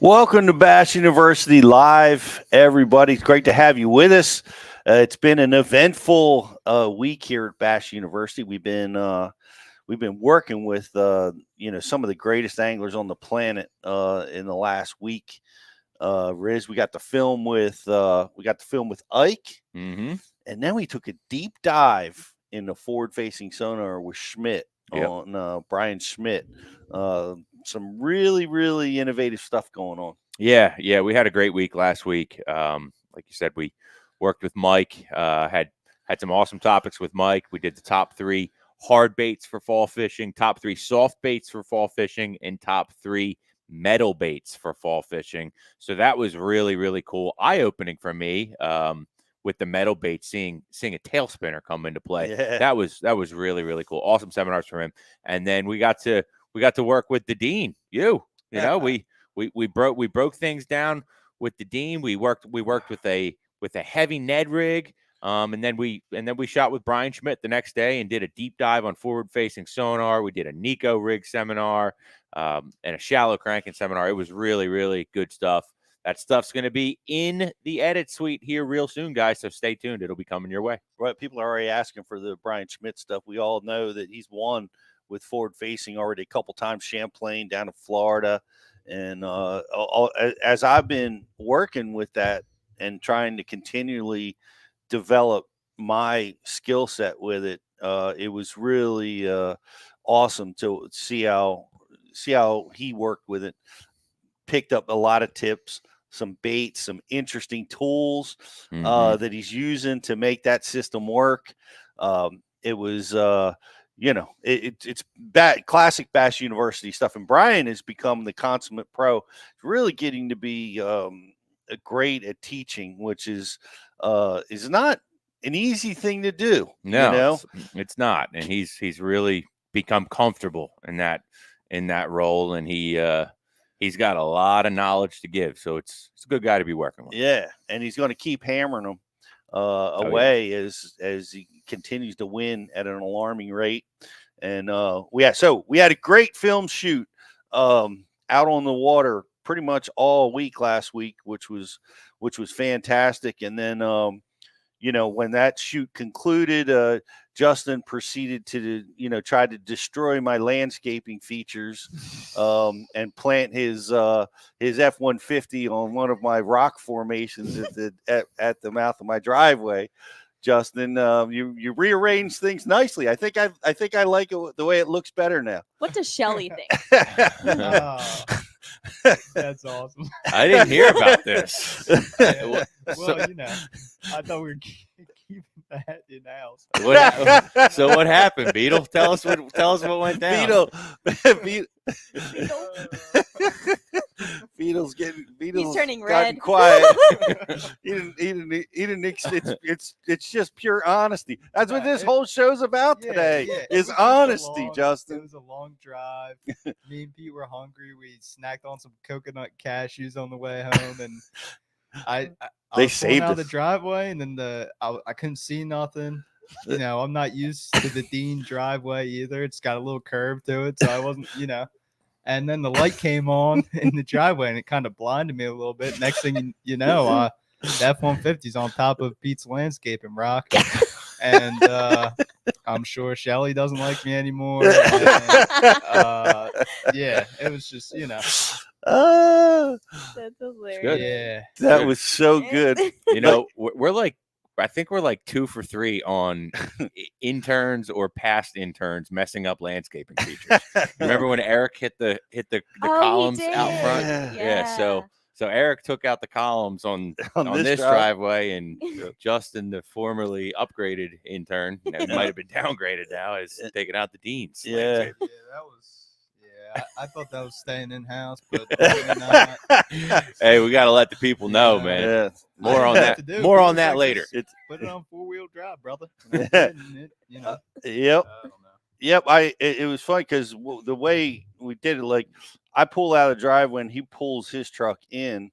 Welcome to Bash University Live, everybody. It's great to have you with us. It's been an eventful week here at Bash University. We've been working with some of the greatest anglers on the planet in the last week. Riz, we got the film with Ike, Mm-hmm. and then we took a deep dive in the forward-facing sonar with Schmidt on Brian Schmidt. Some really, really innovative stuff going on. Yeah. We had a great week last week. Like you said, we worked with Mike. Had some awesome topics with Mike. We did the top 3 hard baits for fall fishing, top 3 soft baits for fall fishing, and top 3 metal baits for fall fishing. So that was really, really cool, eye-opening for me. With the metal bait, seeing a tail spinner come into play. Yeah. That was really, really cool. Awesome seminars from him. And then we got to work with the dean. We broke things down with the dean. We worked with a heavy Ned rig. And then we shot with Brian Schmidt the next day and did a deep dive on forward facing sonar. We did a Nico rig seminar, and a shallow cranking seminar. It was really, really good stuff. That stuff's going to be in the edit suite here real soon, guys. So stay tuned. It'll be coming your way. Right. People are already asking for the Brian Schmidt stuff. We all know that he's won with forward facing already a couple times, Champlain down to Florida. And as I've been working with that and trying to continually develop my skill set with it, it was really awesome to see how he worked with it. Picked up a lot of tips, some baits, some interesting tools that he's using to make that system work. It was, it's classic Bass University stuff. And Brian has become the consummate pro, really getting to be great at teaching, which is not an easy thing to do. No, it's not. And he's really become comfortable in that role, and he's got a lot of knowledge to give, so it's a good guy to be working with. Yeah, and he's going to keep hammering them away as he continues to win at an alarming rate. And we had a great film shoot out on the water pretty much all week last week, which was fantastic. And then when that shoot concluded, Justin proceeded to, try to destroy my landscaping features and plant his F-150 on one of my rock formations at the mouth of my driveway. Justin, you rearranged things nicely. I think I like it the way it looks better now. What does Shelly think? That's awesome. I didn't hear about this. Well, I thought we were keeping that in house. So what happened, Beetle? Tell us what went down. Beetle's He's turning red. Quiet. he didn't. It's just pure honesty. That's what this whole show's about today. Is honesty, Justin. It was a long drive. Me and Pete were hungry. We snacked on some coconut cashews on the way home, and I was saved out us. the driveway, and then I couldn't see nothing. I'm not used to the Dean driveway either. It's got a little curve to it, so I wasn't, And then the light came on in the driveway, and it kind of blinded me a little bit. Next thing you know, the F-150's on top of Pete's landscaping rock, and I'm sure Shelly doesn't like me anymore. And, it was just, That's hilarious. Good. Yeah, That was so good. I think we're like 2 for 3 on interns or past interns messing up landscaping features. Remember when Eric hit the columns out front? Yeah. So Eric took out the columns on this driveway, and Justin, the formerly upgraded intern, might have been downgraded now, is taking out the Dean's. Yeah. that was. I thought that was staying in house, but not. Hey, we got to let the people know, man. Yeah. More on that. More on that later. Put it on 4-wheel drive, brother. Yep. I don't know. Yep. It was funny because the way we did it, like I pull out of the driveway and he pulls his truck in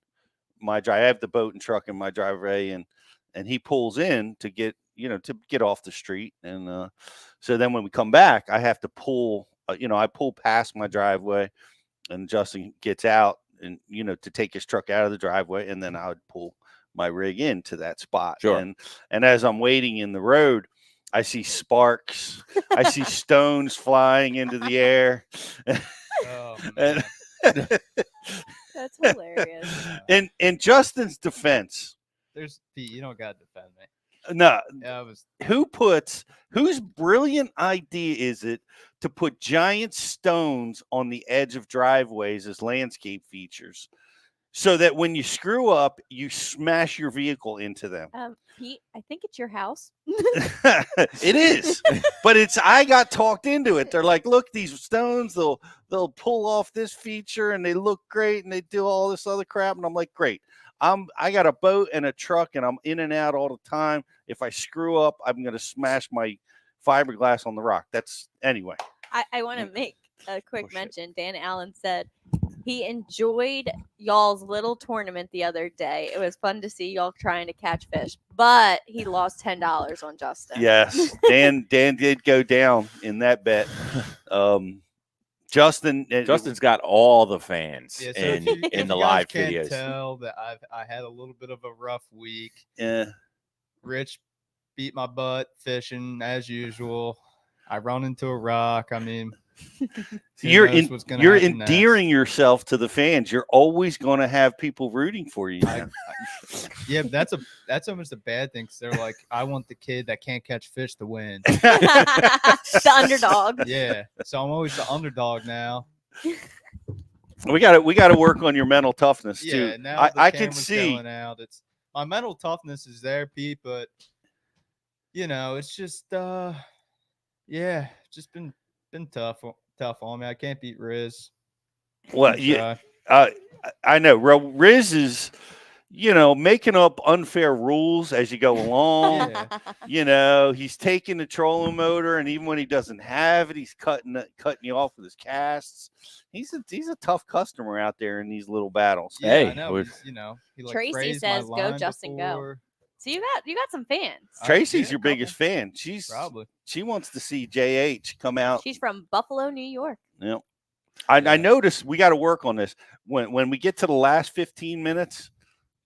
my drive. I have the boat and truck in my driveway, and he pulls in to get off the street. And so then when we come back, I have to pull. I pull past my driveway, and Justin gets out and to take his truck out of the driveway, and then I would pull my rig into that spot. Sure. And as I'm waiting in the road, I see sparks. I see stones flying into the air. Oh, And- man. That's hilarious. in Justin's defense, There's Pete, you don't got to defend me. no, Yeah, I was whose brilliant idea is it to put giant stones on the edge of driveways as landscape features so that when you screw up, you smash your vehicle into them? Pete, I think it's your house. It is, but I got talked into it. They're like, look, these stones, they'll pull off this feature and they look great and they do all this other crap. And I'm like, great. I got a boat and a truck and I'm in and out all the time. If I screw up, I'm going to smash my fiberglass on the rock. Anyway. I want to make a quick shit. mention. Dan Allen said he enjoyed y'all's little tournament the other day. It was fun to see y'all trying to catch fish, but he lost $10 on Justin. Yes, Dan did go down in that bet. Justin's got all the fans yeah, so in if the you guys live can't videos. tell that I had a little bit of a rough week. Yeah. Rich beat my butt fishing as usual. I run into a rock. I mean, You're knows what's gonna you're happen next. endearing yourself to the fans. You're always going to have people rooting for you. Yeah, but that's almost a bad thing because they're like, I want the kid that can't catch fish to win. The underdog. Yeah, so I'm always the underdog now. We got to work on your mental toughness Yeah, too. now the I can camera's see. going out. It's my mental toughness is there, Pete, but it's just yeah, just been tough on me. I can't beat Riz. Well, I know. Riz is, making up unfair rules as you go along. Yeah. He's taking the trolling motor, and even when he doesn't have it, he's cutting you off with his casts. He's a tough customer out there in these little battles. Yeah, Hey, I know. we're- He Tracy praised says, my "Go, line Justin, go." before. So you got some fans. Tracy's Yeah, your couple. biggest fan. Probably. She wants to see JH come out. She's from Buffalo, New York. Yeah. I Yeah. noticed we got to work on this. When we get to the last 15 minutes,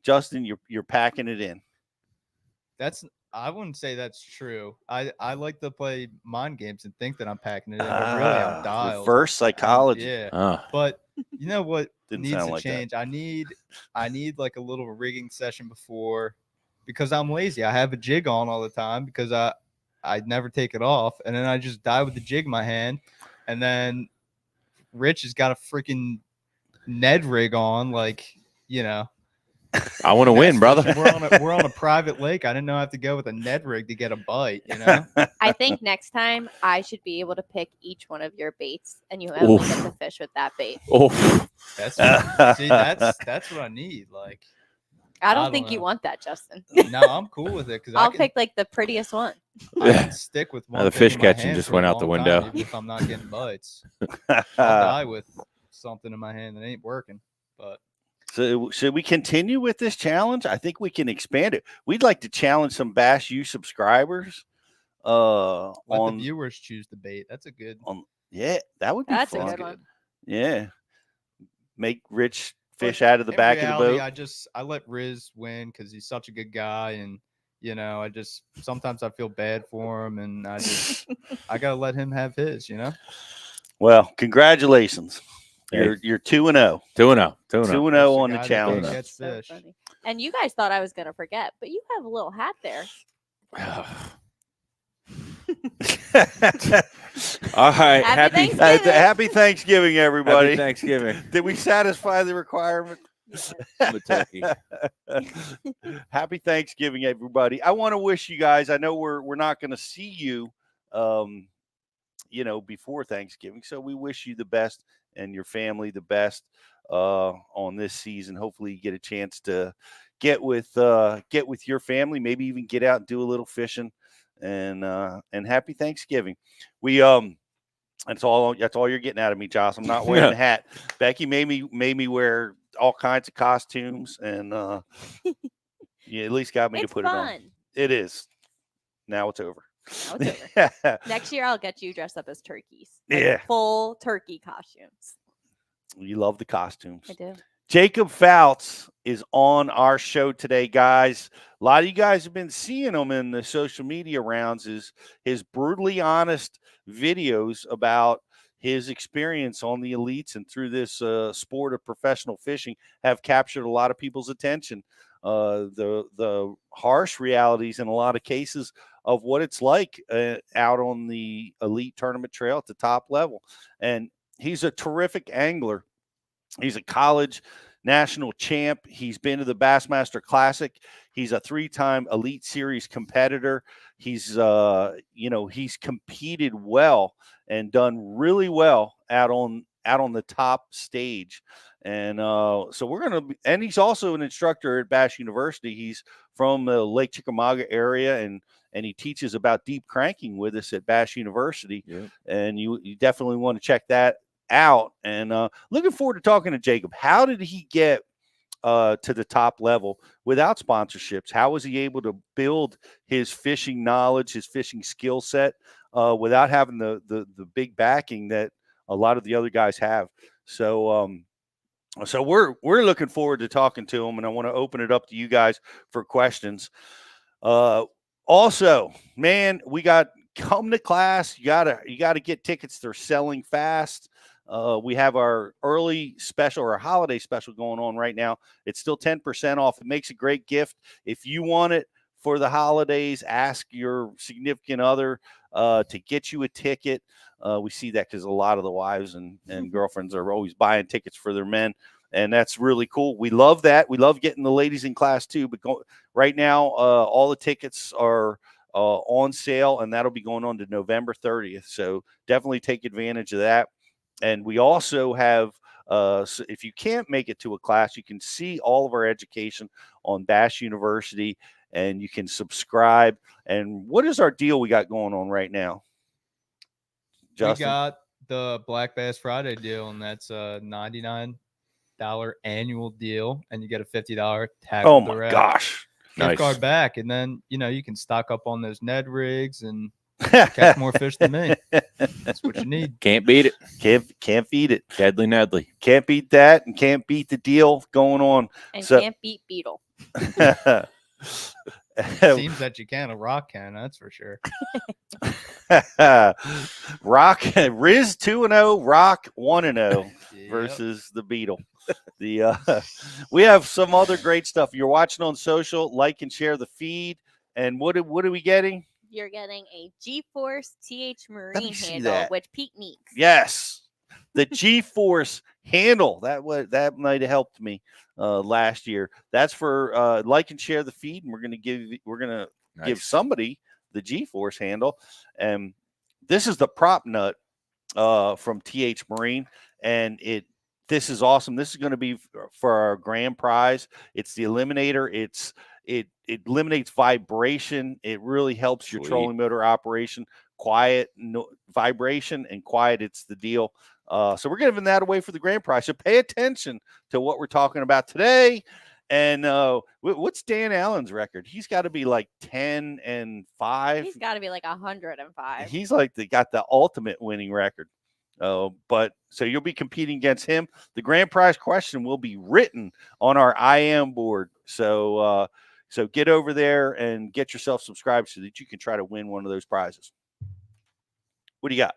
Justin, you're packing it in. I wouldn't say that's true. I like to play mind games and think that I'm packing it in, but really I'm dialed. Reverse psychology. Yeah. But you know what Didn't needs sound to like that. change? I need like a little rigging session before, because I'm lazy. I have a jig on all the time because I never take it off, and then I just die with the jig in my hand, and then Rich has got a freaking Ned rig on, I want to win, brother. We're on a private lake. I didn't know I have to go with a Ned rig to get a bite. I think next time I should be able to pick each one of your baits, and you only get to fish with that bait. Oh, That's what I need. I don't don't think you know. want that, Justin. No, I'm cool with it because I'll pick like the prettiest one. I can stick with one. the thing fish in my catching hand just for a went out the long time, window. even if I'm not getting bites, I'll die with something in my hand that ain't working. But So should we continue with this challenge? I think we can expand it. We'd like to challenge some Bass U subscribers. let On the viewers choose the bait. That's a good. yeah, that would be That's a fun. good one. Yeah, make Rich fish But out of the in back reality, of the boat. I let Riz win because he's such a good guy, and I just sometimes I feel bad for him, and I gotta let him have his. Well, congratulations. Hey. You're 2-0. 2-0. 2-0. 2-0 on the Guy that challenge. can't catch So fish. funny. And you guys thought I was gonna forget, but you have a little hat there. All right. Happy Happy Thanksgiving. Happy Thanksgiving, everybody. Thanksgiving. Did we satisfy the requirement? I'm a turkey. Happy Thanksgiving, everybody. I want to wish you guys, I know we're not going to see you, before Thanksgiving. So we wish you the best and your family the best on this season. Hopefully you get a chance to get with your family, maybe even get out and do a little fishing, and happy Thanksgiving. We that's all you're getting out of me, Josh. I'm not wearing a hat. Becky made me wear all kinds of costumes, and you at least got me to put it on. It is. Now it's over. Now it's over. Next year I'll get you dressed up as turkeys. Yeah. Full turkey costumes. You love the costumes. I do. Jacob Foutz is on our show today, guys. A lot of you guys have been seeing him in the social media rounds. His brutally honest videos about his experience on the elites and through this sport of professional fishing have captured a lot of people's attention. The harsh realities in a lot of cases of what it's like out on the elite tournament trail at the top level. And he's a terrific angler. He's a college national champ. He's been to the Bassmaster Classic. He's a 3-time Elite Series competitor. He's he's competed well and done really well out on the top stage. And so we're going to, and he's also an instructor at Bass University. He's from the Lake Chickamauga area, and he teaches about deep cranking with us at Bass University. Yeah. And you definitely want to check that out. And looking forward to talking to Jacob. How did he get to the top level without sponsorships? How was he able to build his fishing knowledge, his fishing skill set without having the big backing that a lot of the other guys have? So we're looking forward to talking to him, and I want to open it up to you guys for questions. Also, man, we got come to class. You gotta get tickets. They're selling fast. We have our early special or holiday special going on right now. It's still 10% off. It makes a great gift. If you want it for the holidays, ask your significant other to get you a ticket. We see that because a lot of the wives and girlfriends are always buying tickets for their men, and that's really cool. We love that. We love getting the ladies in class too. But right now, all the tickets are on sale, and that'll be going on to November 30th. So definitely take advantage of that. And we also have, so if you can't make it to a class, you can see all of our education on Bass University, and you can subscribe. And what is our deal we got going on right now, Justin? We got the Black Bass Friday deal, and that's a $99 annual deal, and you get a $50 tackle. Oh my gosh! Gift card back, and then you can stock up on those Ned rigs and catch more fish than me. That's what you need. Can't beat it. Can't beat it. Deadly Nedley. Can't beat that, and can't beat the deal going on. And can't beat Beetle. Seems that you can. A rock can, that's for sure. Rock Riz 2-0, Rock 1-0 versus the Beetle. We have some other great stuff. You're watching on social, like and share the feed. And what are we getting? You're getting a G-Force TH Marine see handle, that. which Pete needs. Yes, the G-Force handle. That might have helped me last year. That's for like and share the feed, and we're gonna give somebody the G-Force handle. And this is the prop nut from TH Marine, and this is awesome. This is going to be for our grand prize. It's the Eliminator. It eliminates vibration. It really helps your trolling motor operation. Quiet, no vibration, and quiet. It's the deal. So we're giving that away for the grand prize. So pay attention to what we're talking about today. And what's Dan Allen's record? He's got to be like 10-5. He's got to be like 105. He's like got the ultimate winning record. But so you'll be competing against him. The grand prize question will be written on our IM board. So get over there and get yourself subscribed so that you can try to win one of those prizes. What do you got?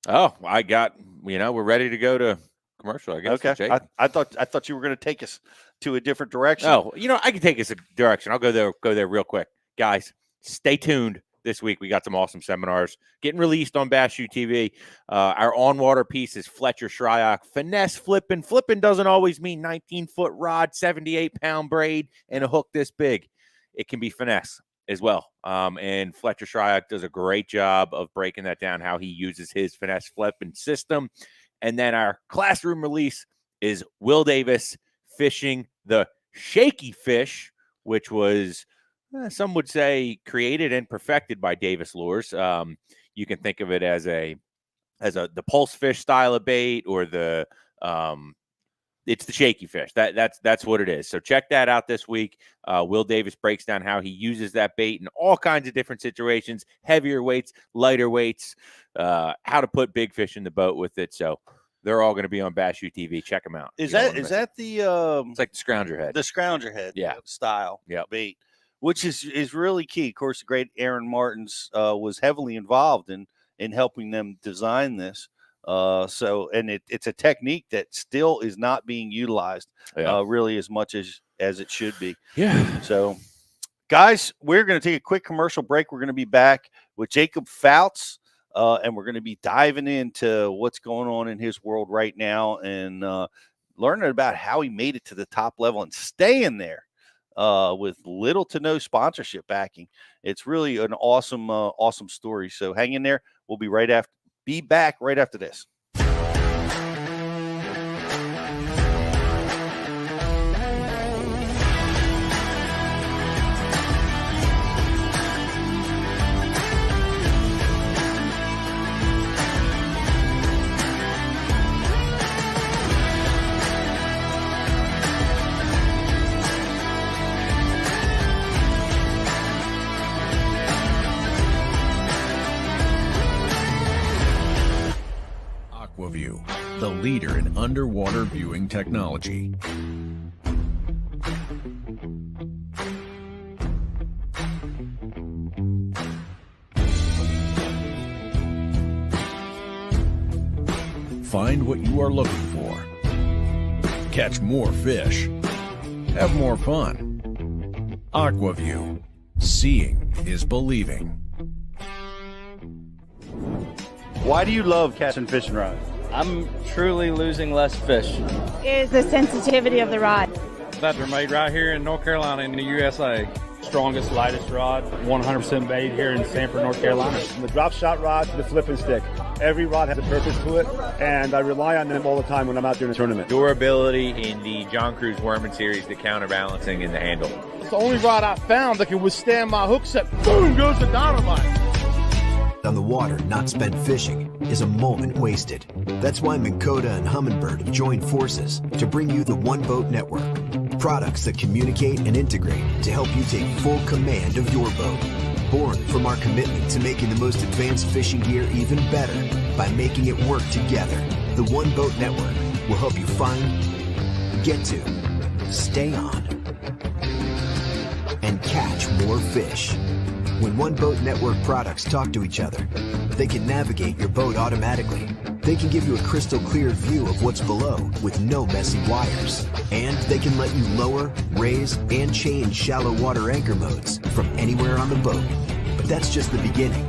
Oh, I got, we're ready to go to commercial, I guess. Okay. I thought you were going to take us to a different direction. Oh, I can take us a direction. I'll go there real quick. Guys, stay tuned. This week, we got some awesome seminars getting released on Bass U TV. Our on-water piece is Fletcher Shryock. Finesse flipping. Flipping doesn't always mean 19-foot rod, 78-pound braid, and a hook this big. It can be finesse as well. And Fletcher Shryock does a great job of breaking that down, how he uses his finesse flipping system. And then our classroom release is Will Davis fishing the shaky fish, which was some would say created and perfected by Davis Lures. You can think of it as the pulse fish style of bait, or it's the shaky fish. That's what it is. So check that out this week. Will Davis breaks down how he uses that bait in all kinds of different situations, heavier weights, lighter weights, how to put big fish in the boat with it. So they're all going to be on Bash U TV. Check them out. Is You don't that wanna is miss that the It's like the Scrounger Head. the scrounger head Yeah. style Yep. bait, which is really key. Of course, the great Aaron Martins was heavily involved in helping them design this. So it's a technique that still is not being utilized really as much as it should be. Yeah. So, guys, we're going to take a quick commercial break. We're going to be back with Jacob Foutz, and we're going to be diving into what's going on in his world right now and learning about how he made it to the top level and staying there with little to no sponsorship backing. It's really an awesome story. So hang in there. We'll be back right after this. Aquaview, the leader in underwater viewing technology. Find what you are looking for. Catch more fish. Have more fun. Aquaview. Seeing is believing. Why do you love casting fishing rods? I'm truly losing less fish. Is the sensitivity of the rod. That they're made right here in North Carolina in the USA. Strongest, lightest rod, 100% made here in Sanford, North Carolina. From the drop shot rod to the flipping stick. Every rod has a purpose to it, and I rely on them all the time when I'm out doing a tournament. Durability in the John Cruz Worming series, the counterbalancing in the handle. It's the only rod I found that can withstand my hook set. Boom goes the dynamite. On the water not spent fishing is a moment wasted. That's why Minn Kota and Humminbird have joined forces to bring you the One Boat Network. Products that communicate and integrate to help you take full command of your boat. Born from our commitment to making the most advanced fishing gear even better by making it work together. The One Boat Network will help you find, get to, stay on, and catch more fish. When One Boat Network products talk to each other, they can navigate your boat automatically. They can give you a crystal clear view of what's below with no messy wires. And they can let you lower, raise, and change shallow water anchor modes from anywhere on the boat. But that's just the beginning.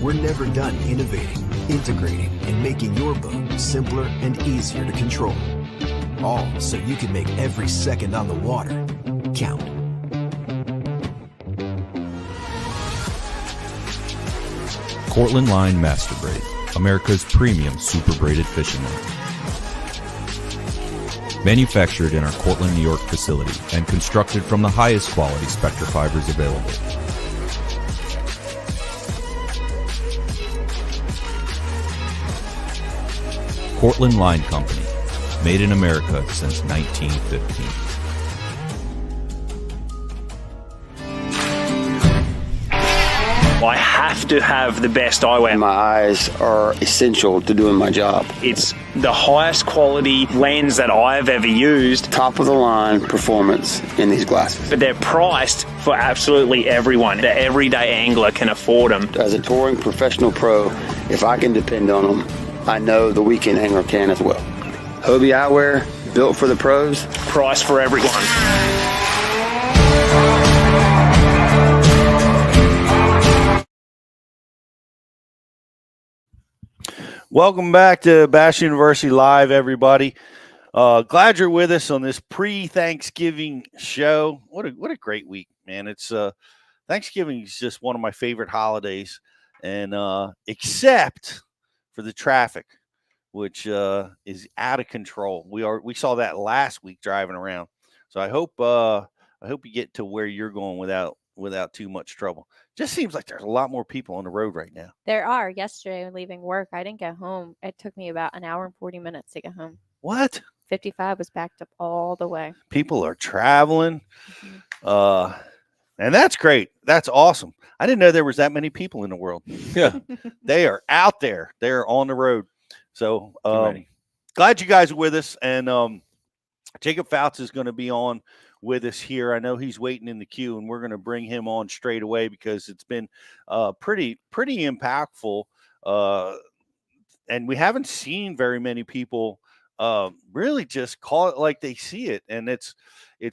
We're never done innovating, integrating, and making your boat simpler and easier to control. All so you can make every second on the water count. Cortland Line Master Braid, America's premium super braided fishing line. Manufactured in our Cortland, New York facility and constructed from the highest quality Spectra fibers available. Cortland Line Company, made in America since 1915. I have to have the best eyewear. My eyes are essential to doing my job. It's the highest quality lens that I've ever used. Top of the line performance in these glasses. But they're priced for absolutely everyone. The everyday angler can afford them. As a touring professional pro, if I can depend on them, I know the weekend angler can as well. Hobie eyewear, built for the pros. Price for everyone. Welcome back to Bash University Live, everybody. Glad you're with us on this pre-Thanksgiving show. What a great week, man. It's Thanksgiving is just one of my favorite holidays, and except for the traffic, which is out of control. We saw that last week driving around. So I hope you get to where you're going without too much trouble. Just seems like there's a lot more people on the road right now. There are. Yesterday, leaving work, I didn't get home. It took me about an hour and 40 minutes to get home. What? 55 was backed up all the way. People are traveling. And that's great. That's awesome. I didn't know there was that many people in the world. Yeah. They are out there. They're on the road. So glad you guys are with us. And Jacob Foutz is going to be on with us here. I know he's waiting in the queue, and we're going to bring him on straight away because it's been pretty impactful. And we haven't seen very many people really just call it like they see it, and it's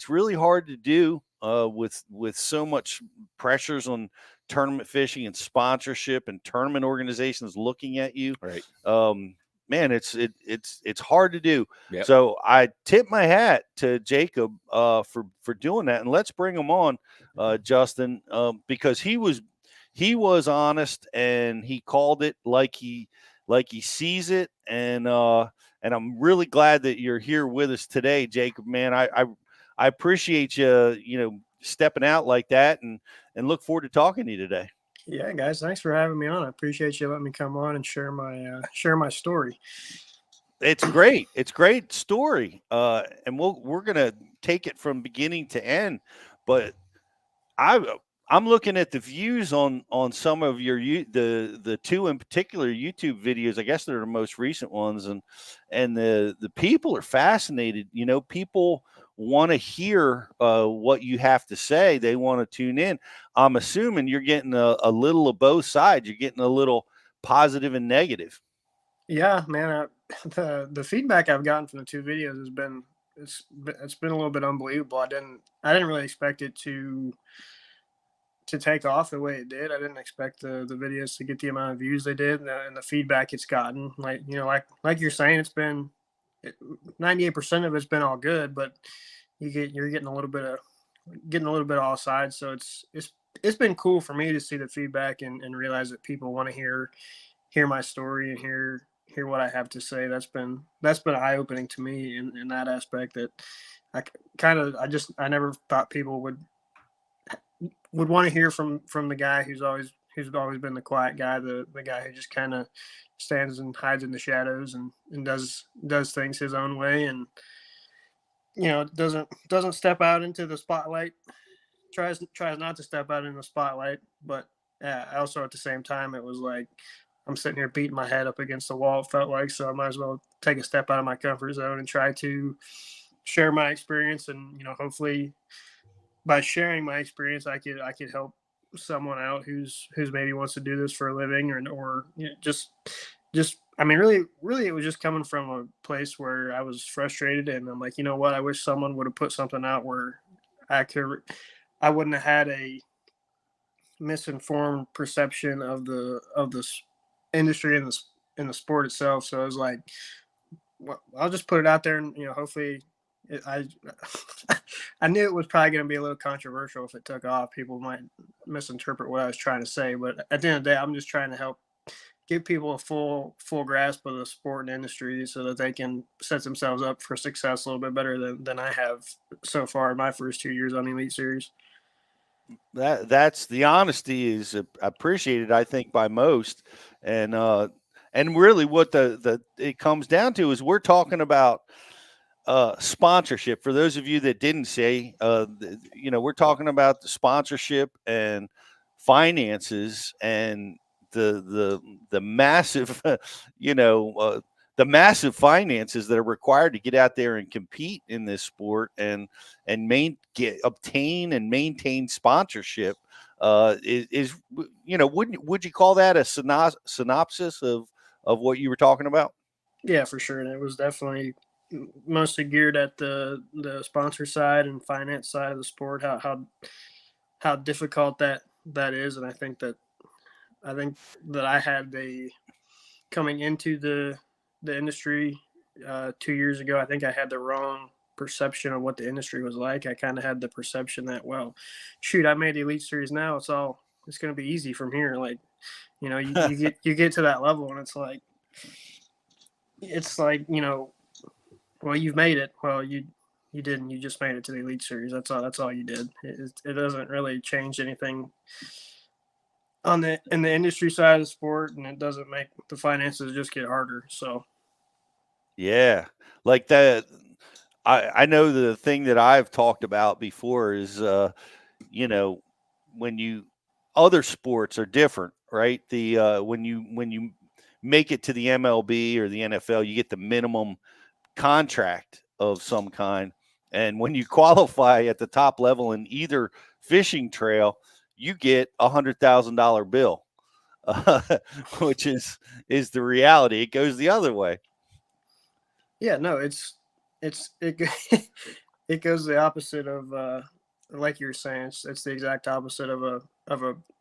really hard to do with so much pressures on tournament fishing and sponsorship and tournament organizations looking at you. Right. Man, it's hard to do. Yep. So I tip my hat to Jacob for doing that, and let's bring him on, Justin, because he was honest and he called it like he sees it, and I'm really glad that you're here with us today, Jacob. Man, I appreciate you stepping out like that, and look forward to talking to you today. Yeah, guys, thanks for having me on. I appreciate you letting me come on and share my story. It's great. It's a great story, and we're gonna take it from beginning to end. But I'm looking at the views on some of your the two in particular YouTube videos. I guess they're the most recent ones, and the people are fascinated. People want to hear what you have to say. They want to tune in. I'm assuming you're getting a little of both sides. You're getting a little positive and negative. Yeah, man. The feedback I've gotten from the two videos has been it's been a little bit unbelievable. I didn't really expect it to take off the way it did. I didn't expect the videos to get the amount of views they did, and the feedback it's gotten. Like you're saying, it's been 98% of it's been all good, but you're getting a little bit of all sides. So it's been cool for me to see the feedback and realize that people want to hear my story and hear what I have to say. That's been eye opening to me in that aspect. That I never thought people would want to hear from the guy who's always been the quiet guy, the guy who just kind of stands and hides in the shadows and does things his own way, and doesn't step out into the spotlight, tries not to step out in the spotlight. But also at the same time, it was like I'm sitting here beating my head up against the wall, it felt like, so I might as well take a step out of my comfort zone and try to share my experience. And hopefully by sharing my experience, I could help someone out who's maybe wants to do this for a living, or just I mean, really it was just coming from a place where I was frustrated, and I'm like, what, I wish someone would have put something out where I wouldn't have had a misinformed perception of the industry and the sport itself. So I was like, well, I'll just put it out there, and hopefully I knew it was probably going to be a little controversial if it took off. People might misinterpret what I was trying to say, but at the end of the day, I'm just trying to help give people a full grasp of the sport and industry so that they can set themselves up for success a little bit better than I have so far in my first 2 years on the Elite Series. That's the honesty is appreciated, I think, by most, and really what it comes down to is we're talking about sponsorship. For those of you that didn't say, we're talking about the sponsorship and finances and the massive, the massive finances that are required to get out there and compete in this sport and obtain and maintain sponsorship. Would you call that a synopsis of what you were talking about? Yeah, for sure. And it was definitely mostly geared at the sponsor side and finance side of the sport, how difficult that is. And I think that I had coming into the industry 2 years ago, I think I had the wrong perception of what the industry was like. I kind of had the perception that, well, shoot, I made the Elite Series now, it's going to be easy from here. Like, you get to that level and it's like, well, you've made it. Well, you didn't. You just made it to the Elite Series. That's all you did. It doesn't really change anything in the industry side of the sport, and it doesn't make the finances just get harder. So, yeah, like that. I know the thing that I've talked about before is, when other sports are different, right? When you make it to the MLB or the NFL, you get the minimum contract of some kind. And when you qualify at the top level in either fishing trail, you get $100,000 bill, which is the reality. It goes the other way. Yeah, no, it it goes the opposite of like you were saying. It's the exact opposite of the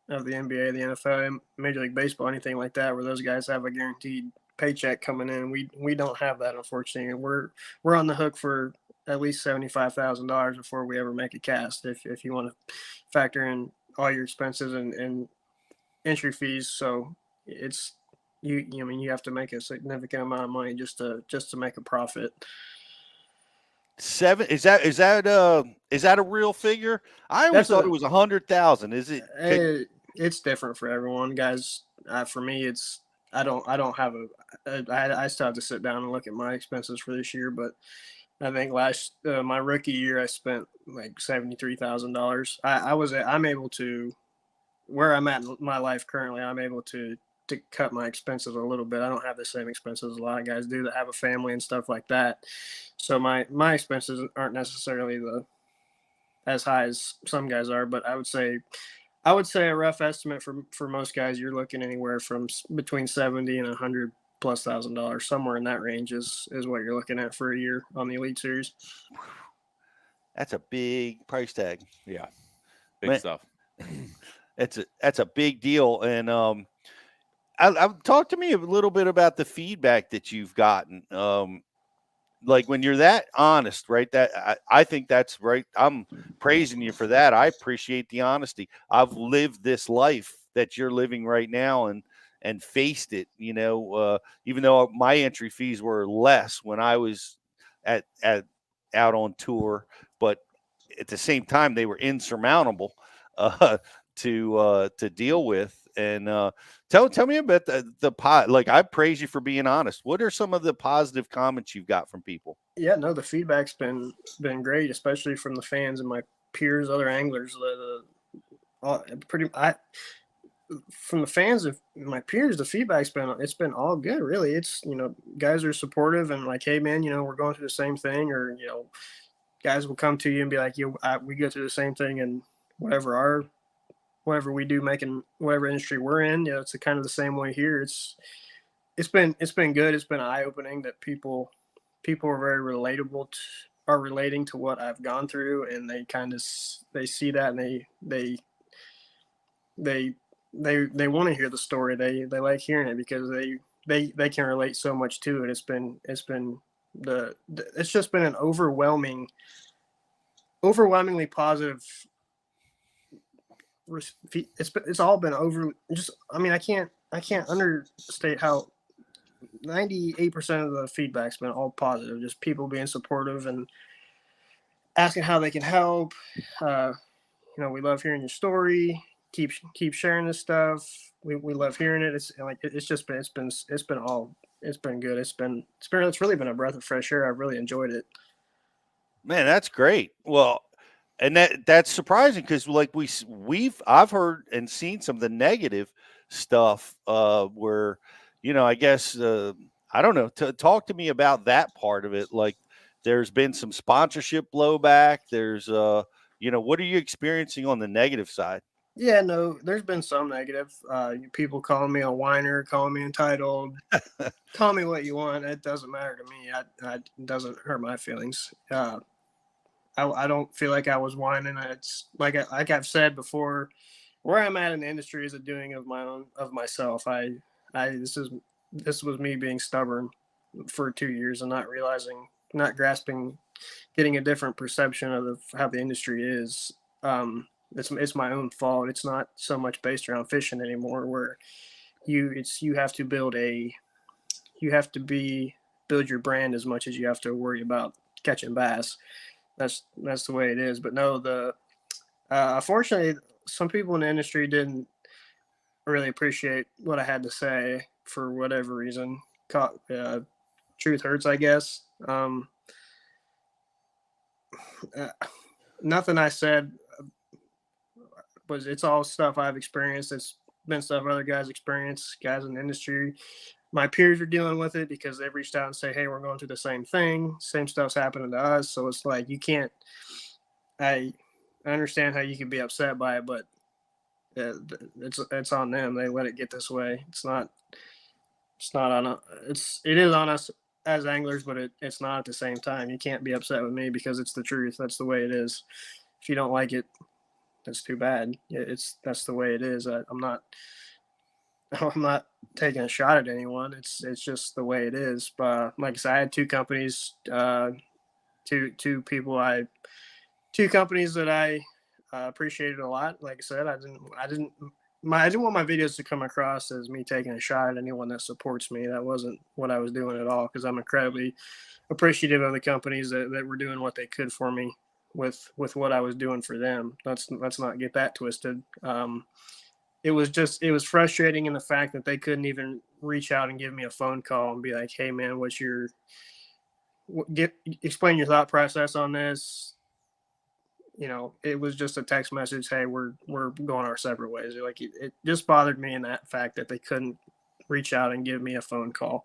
NBA, the NFL, Major League Baseball, anything like that, where those guys have a guaranteed paycheck coming in. We don't have that, unfortunately. We're on the hook for at least $75,000 before we ever make a cast. If you want to factor in all your expenses and entry fees, so it's you have to make a significant amount of money just to make a profit. Is that a real figure? I always thought it was 100,000. Is it? It's different for everyone, guys. For me, it's I don't have I still have to sit down and look at my expenses for this year, but I think my rookie year I spent like $73,000. I'm able to, where I'm at in my life currently, I'm able to cut my expenses a little bit. I don't have the same expenses a lot of guys do that have a family and stuff like that. So my expenses aren't necessarily as high as some guys are, but I would say a rough estimate for most guys, you're looking anywhere from between 70 and $100,000+, somewhere in that range is what you're looking at for a year on the Elite Series. That's a big price tag. Yeah, big stuff. That's a big deal. And talk to me a little bit about the feedback that you've gotten. Like when you're that honest, right? That I think that's right. I'm praising you for that. I appreciate the honesty. I've lived this life that you're living right now and faced it, even though my entry fees were less when I was out on tour, but at the same time, they were insurmountable to deal with. And tell me about like, I praise you for being honest. What are some of the positive comments you've got from people? Yeah, no, the feedback's been great, especially from the fans and my peers, other anglers. From the fans of my peers, the feedback's been all good, really. It's, guys are supportive and like, hey man, we're going through the same thing, or, guys will come to you and be like, we go through the same thing, and whatever we do, making whatever industry we're in, it's kind of the same way here. It's been good. It's been eye-opening that people are very relatable, are relating to what I've gone through, and they see that, and they want to hear the story. They like hearing it because they can relate so much to it. It's just been an overwhelmingly positive. It's all been over. I can't understate how 98% of the feedback's been all positive. Just people being supportive and asking how they can help. We love hearing your story. Keep sharing this stuff. We love hearing it. It's been good. It's really been a breath of fresh air. I've really enjoyed it. Man, that's great. Well, and that's surprising because like I've heard and seen some of the negative stuff where, I guess I don't know. Talk to me about that part of it. Like there's been some sponsorship blowback. There's what are you experiencing on the negative side? Yeah, no, there's been some negative. People calling me a whiner, calling me entitled, call me what you want. It doesn't matter to me. It doesn't hurt my feelings. I don't feel like I was whining. It's like I've said before, where I'm at in the industry is a doing of myself. This was me being stubborn for 2 years and not grasping, getting a different perception of how the industry is. It's my own fault. It's not so much based around fishing anymore, where you have to build your brand as much as you have to worry about catching bass. That's the way it is. But no, unfortunately, some people in the industry didn't really appreciate what I had to say for whatever reason. Truth hurts, I guess. Nothing I said it's all stuff I've experienced. It's been stuff other guys experience, guys in the industry. my peers are dealing with it because they've reached out and say, hey, we're going through the same thing. Same stuff's happening to us. So it's like, you can't, I understand how you can be upset by it, but it's on them. They let it get this way. It is on us as anglers, but it's not at the same time. You can't be upset with me because it's the truth. That's the way it is. If you don't like it, that's too bad. That's the way it is. I'm not taking a shot at anyone. It's just the way it is. But like I said, I had two companies, two companies that I appreciated a lot. Like I said, I didn't want my videos to come across as me taking a shot at anyone that supports me. That wasn't what I was doing at all, because I'm incredibly appreciative of the companies that were doing what they could for me with what I was doing for them. Let's not get that twisted. It was frustrating in the fact that they couldn't even reach out and give me a phone call and be like, hey man, explain your thought process on this. You know, it was just a text message. Hey, we're going our separate ways. Like, it just bothered me in that fact that they couldn't reach out and give me a phone call.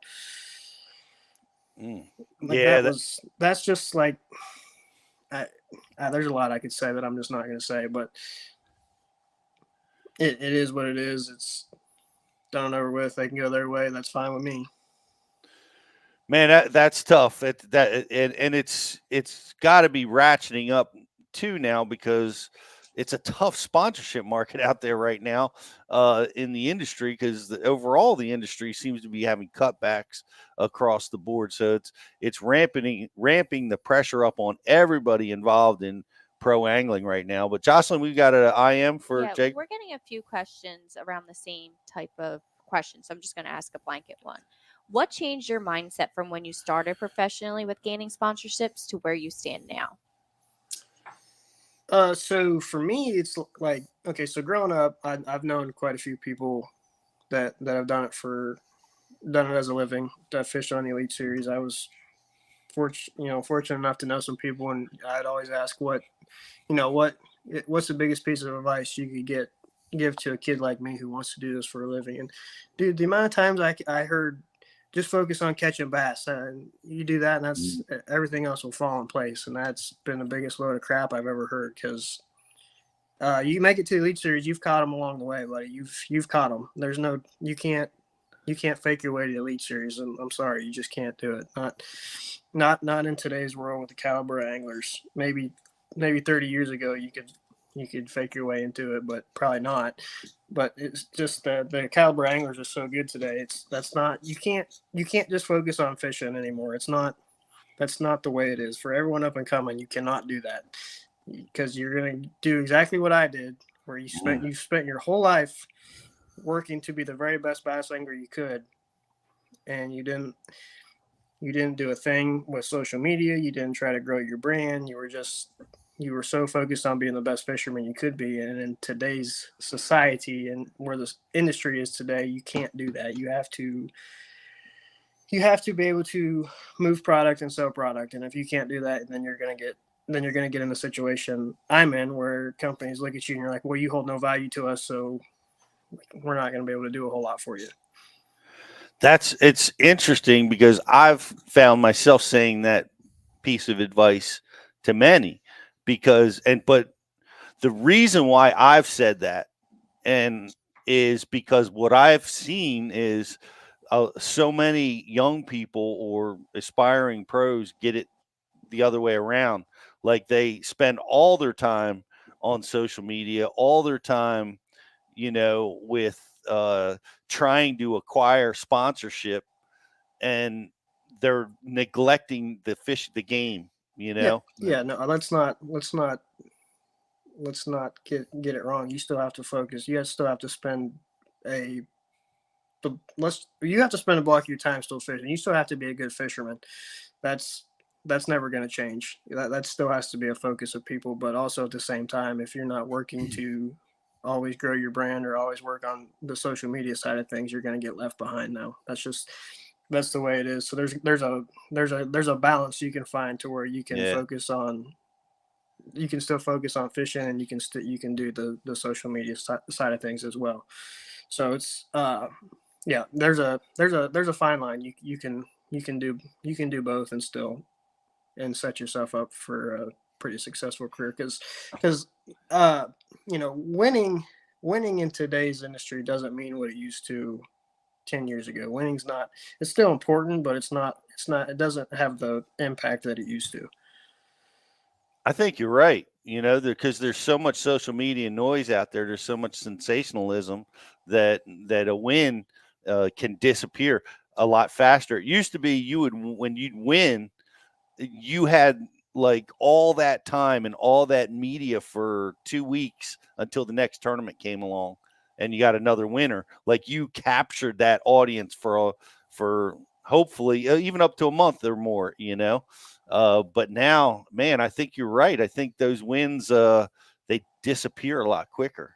That's just like, there's a lot I could say that I'm just not going to say, but it is what it is. It's done and over with. They can go their way. That's fine with me. Man, that's tough. It's got to be ratcheting up too now, because it's a tough sponsorship market out there right now in the industry, because overall the industry seems to be having cutbacks across the board. So it's ramping the pressure up on everybody involved in pro angling right now. But Jocelyn, we've got an IM for Jake. We're getting a few questions around the same type of question, so I'm just going to ask a blanket one. What changed your mindset from when you started professionally with gaining sponsorships to where you stand now? So for me, it's like, okay, so growing up, I've known quite a few people that have done it as a living, that fished on the Elite Series. I was fortunate enough to know some people, and I'd always ask what's the biggest piece of advice you could give to a kid like me who wants to do this for a living. And dude, the amount of times I heard, just focus on catching bass, and you do that, and that's everything else will fall in place. And that's been the biggest load of crap I've ever heard, because you make it to the Elite Series, you've caught them along the way, buddy. You've caught them. There's no, you can't fake your way to the Elite Series. And I'm sorry, you just can't do it. Not in today's world with the caliber of anglers. Maybe 30 years ago you could fake your way into it, but probably not. But it's just the caliber anglers are so good today. You can't just focus on fishing anymore. That's not the way it is. For everyone up and coming, you cannot do that, because you're going to do exactly what I did, where you spent your whole life working to be the very best bass angler you could, and you didn't do a thing with social media. You didn't try to grow your brand. You were so focused on being the best fisherman you could be. And in today's society and where this industry is today, you can't do that. You have to be able to move product and sell product. And if you can't do that, then you're going to get in the situation I'm in, where companies look at you and you're like, well, you hold no value to us, so we're not going to be able to do a whole lot for you. It's interesting, because I've found myself saying that piece of advice to many, but the reason why I've said that is because what I've seen is so many young people or aspiring pros get it the other way around. Like, they spend all their time on social media, all their time, with trying to acquire sponsorship, and they're neglecting the game, No, let's not get it wrong. You still have to focus. You still have to spend you have to spend a block of your time still fishing. You still have to be a good fisherman. That's never going to change. That still has to be a focus of people. But also at the same time, if you're not working to always grow your brand or always work on the social media side of things, you're going to get left behind now. That's the way it is. So there's a balance you can find to where you can you can still focus on fishing, and you can do the social media side of things as well. So it's Yeah, there's a fine line. You can do both and still and set yourself up for a pretty successful career because winning in today's industry doesn't mean what it used to 10 years ago. Winning's not, it's still important, but it doesn't have the impact that it used to. I think you're right. Because there's so much social media noise out there. There's so much sensationalism that a win can disappear a lot faster. It used to be when you'd win, you had like all that time and all that media for 2 weeks until the next tournament came along and you got another winner. Like you captured that audience for hopefully even up to a month or more, but now, man, I think you're right. I think those wins, they disappear a lot quicker.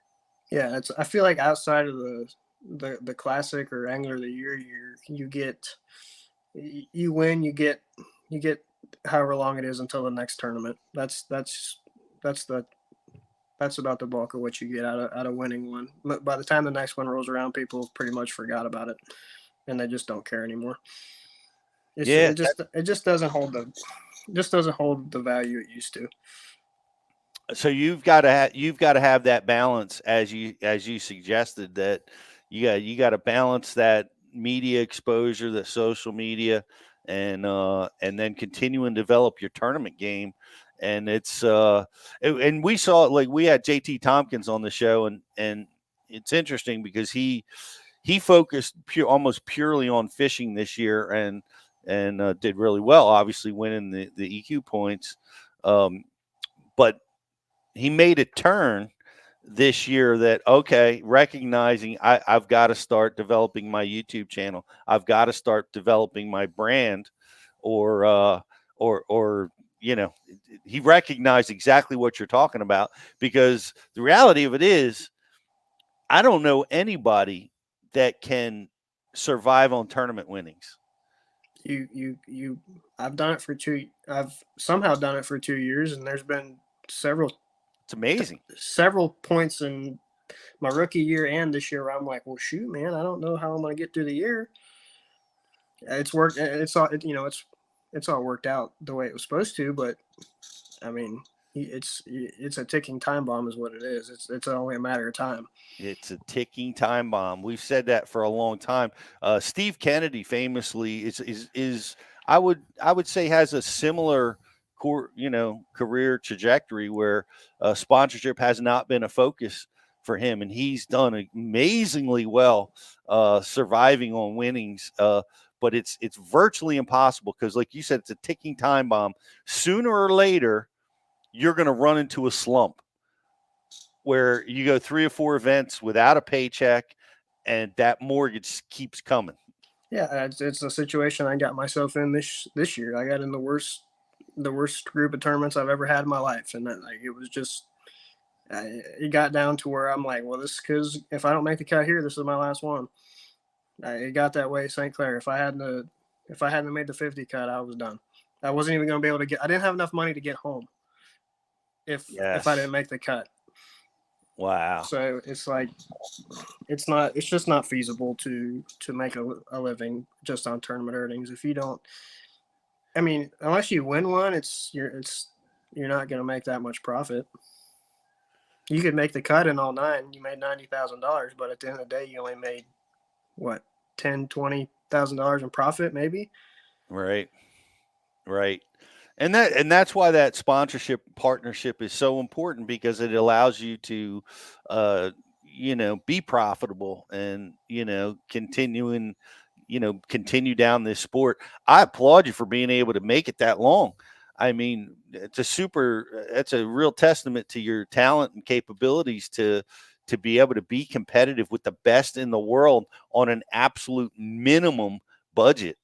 Yeah. I feel like outside of the classic or angler of the year, you win, you get however long it is until the next tournament. That's about the bulk of what you get out of winning one. But by the time the next one rolls around, people pretty much forgot about it, and they just don't care anymore. It just doesn't hold the value it used to. So you've got to have that balance, as you suggested, that you got to balance that media exposure, the social media, and then continue and develop your tournament game. And it's and we saw, like, we had JT Tompkins on the show, and it's interesting because he focused almost purely on fishing this year and did really well, obviously winning the EQ points. But he made a turn this year that, okay, recognizing I've got to start developing my YouTube channel. I've got to start developing my brand, or he recognized exactly what you're talking about, because the reality of it is, I don't know anybody that can survive on tournament winnings. I've somehow done it for 2 years, and there's been several. It's amazing. Several points in my rookie year and this year where I'm like, well, shoot, man, I don't know how I'm going to get through the year. It's worked. It's all, it's all worked out the way it was supposed to, but I mean, it's a ticking time bomb is what it is. It's only a matter of time. It's a ticking time bomb. We've said that for a long time. Steve Kennedy famously is I would say has a similar career trajectory where sponsorship has not been a focus for him, and he's done amazingly well surviving on winnings. But it's virtually impossible because, like you said, it's a ticking time bomb. Sooner or later, you're going to run into a slump where you go 3 or 4 events without a paycheck, and that mortgage keeps coming. Yeah, it's a situation I got myself in this year. I got in the worst group of tournaments I've ever had in my life, and it was just it got down to where I'm like, well, this, because if I don't make the cut here, this is my last one. It got that way, St. Clair. If I hadn't made the 50 cut, I was done. I wasn't even going to be able to I didn't have enough money to get home if I didn't make the cut. Wow. So it's like, it's just not feasible to make a living just on tournament earnings. If you don't, I mean, unless you win one, you're not going to make that much profit. You could make the cut in all 9. You made $90,000, but at the end of the day, you only made what, $10,000-$20,000 in profit, maybe. Right. And that's why that sponsorship partnership is so important, because it allows you to, be profitable and, continue down this sport. I applaud you for being able to make it that long. I mean, it's a real testament to your talent and capabilities to be able to be competitive with the best in the world on an absolute minimum budget.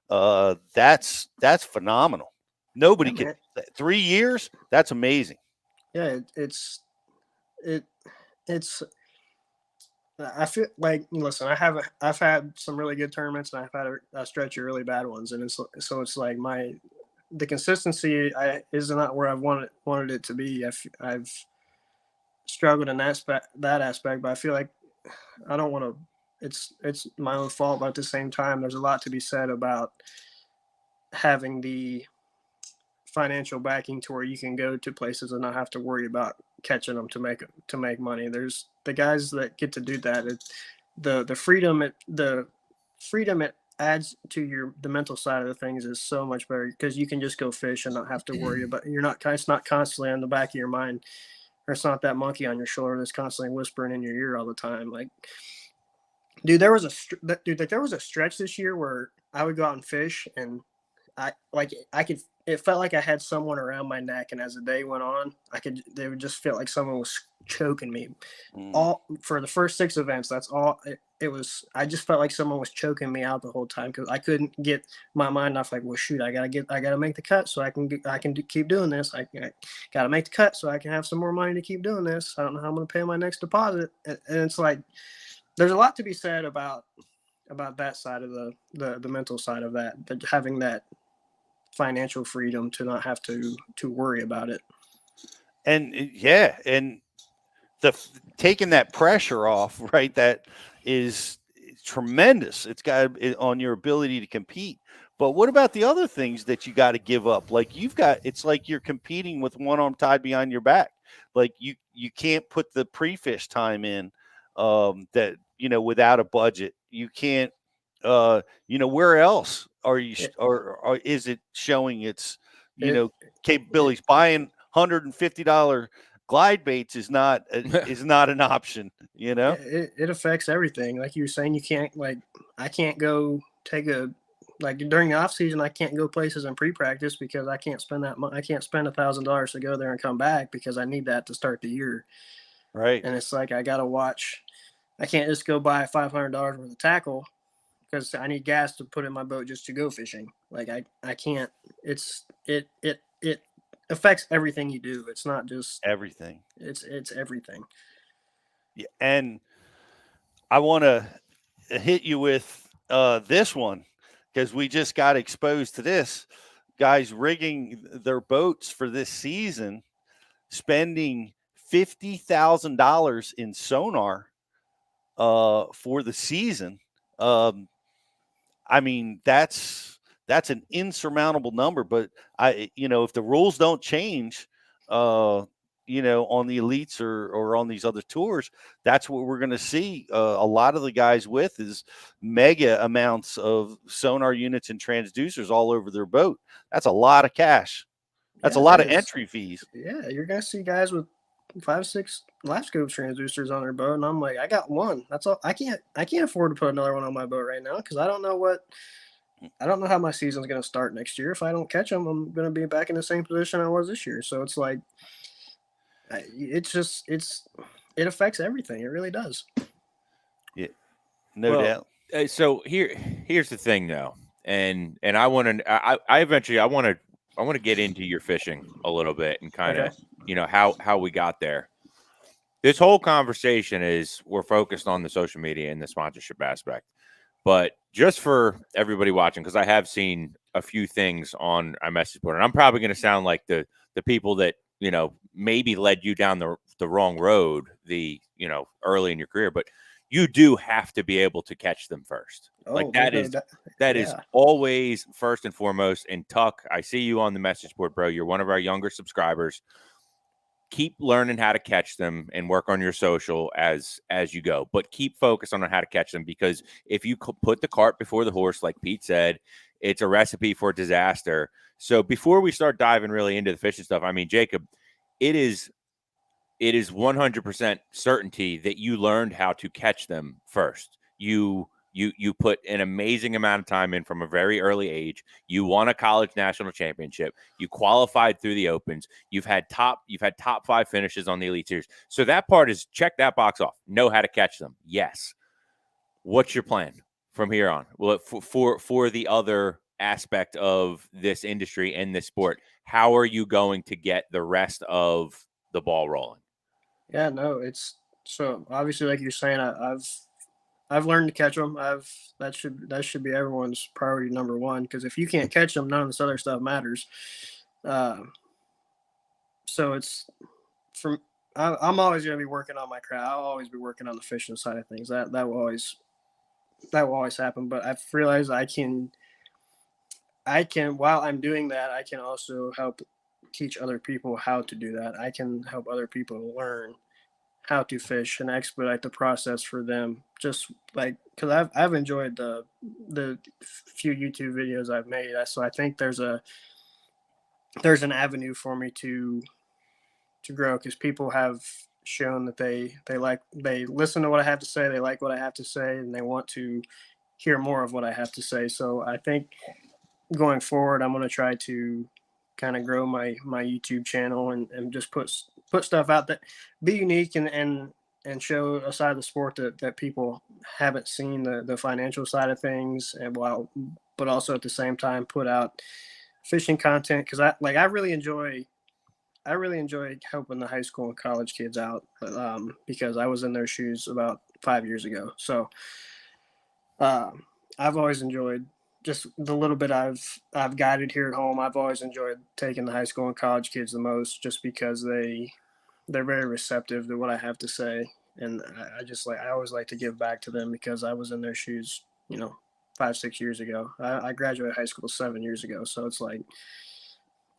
That's phenomenal. Nobody can. 3 years, that's amazing. Yeah, I feel like, listen, I've had some really good tournaments, and I've had a stretch of really bad ones, and it's like the consistency is not where I've wanted it to be. I've struggled in that aspect, but I feel like I don't want to it's my own fault, but at the same time, there's a lot to be said about having the financial backing to where you can go to places and not have to worry about catching them to make money. There's the guys that get to do that. The freedom it adds to the mental side of the things is so much better because you can just go fish and not have to worry about. It's not constantly on the back of your mind, or it's not that monkey on your shoulder that's constantly whispering in your ear all the time. Like, dude, there was a stretch this year where I would go out and fish and it felt like I had someone around my neck, and as the day went on, they would just feel like someone was choking me. All for the first 6 events, that's all it was. I just felt like someone was choking me out the whole time because I couldn't get my mind off. Like, well, shoot, I gotta make the cut so I can keep doing this. I gotta make the cut so I can have some more money to keep doing this. I don't know how I'm gonna pay my next deposit, and it's like there's a lot to be said about that side of the mental side of that, but having that financial freedom to not have to worry about it. And taking that pressure off, right? That is tremendous. It's got on your ability to compete. But what about the other things that you got to give up? Like it's like you're competing with one arm tied behind your back. Like you can't put the pre-fish time in that, without a budget. You can't, where else are you, or is it showing its, capabilities? Buying $150 glide baits is not an option, It affects everything. Like you were saying, you can't, I can't go take during the off season, I can't go places in pre-practice because I can't spend that money. I can't spend $1,000 to go there and come back because I need that to start the year. Right. And it's like, I got to watch. I can't just go buy $500 worth of tackle because I need gas to put in my boat just to go fishing. Like I can't, it affects everything you do. It's not just everything. It's everything. Yeah. And I want to hit you with this one because we just got exposed to this. Guys rigging their boats for this season, spending $50,000 in sonar for the season. I mean, that's an insurmountable number, but if the rules don't change, on the elites or on these other tours, that's what we're going to see. A lot of the guys with is mega amounts of sonar units and transducers all over their boat. That's a lot of cash. That's a lot of entry fees. Yeah. You're going to see guys with 5-6 live scope transducers on their boat, and I'm like, I got one. That's all. I can't afford to put another one on my boat right now because I don't know how my season's going to start next year. If I don't catch them, I'm going to be back in the same position I was this year. So it's like, it affects everything. It really does. Yeah, no doubt. So here's the thing, though, and I want to get into your fishing a little bit and kind of how we got there. This whole conversation we're focused on the social media and the sponsorship aspect, but just for everybody watching, because I have seen a few things on our message board, and I'm probably going to sound like the people that maybe led you down the wrong road early in your career, but you do have to be able to catch them first. That is always first and foremost. And Tuck, I see you on the message board, bro. You're one of our younger subscribers. Keep learning how to catch them and work on your social as you go, but keep focused on how to catch them, because if you put the cart before the horse, like Pete said, it's a recipe for disaster. So before we start diving really into the fishing stuff, I mean, Jacob, it is 100% certainty that you learned how to catch them first. You put an amazing amount of time in from a very early age. You won a college national championship. You qualified through the opens. You've had top 5 finishes on the Elite Series. So that part is, check that box off. Know how to catch them. Yes. What's your plan from here on? Well, for the other aspect of this industry and this sport, how are you going to get the rest of the ball rolling? Yeah, no, it's so obviously, like you're saying, I've learned to catch them. That should be everyone's priority number one, because if you can't catch them, none of this other stuff matters. So it's I'm always going to be working on my craft. I'll always be working on the fishing side of things. That will always will always happen. But I've realized I can while I'm doing that, I can also help teach other people how to do that. I can help other people learn how to fish and expedite the process for them. Just like because I've enjoyed the few YouTube videos I've made, so I think there's an avenue for me to grow, because people have shown that they listen to what I have to say, they like what I have to say, and they want to hear more of what I have to say. So I think going forward, I'm going to try to kind of grow my YouTube channel and just put stuff out that be unique and show a side of the sport that people haven't seen, the financial side of things, and but also at the same time put out fishing content, because I really enjoy helping the high school and college kids out, because I was in their shoes about 5 years ago. So I've always enjoyed just the little bit I've guided here at home. I've always enjoyed taking the high school and college kids the most, just because they're very receptive to what I have to say. And I always like to give back to them, because I was in their shoes, 5-6 years ago. I graduated high school 7 years ago. So it's like,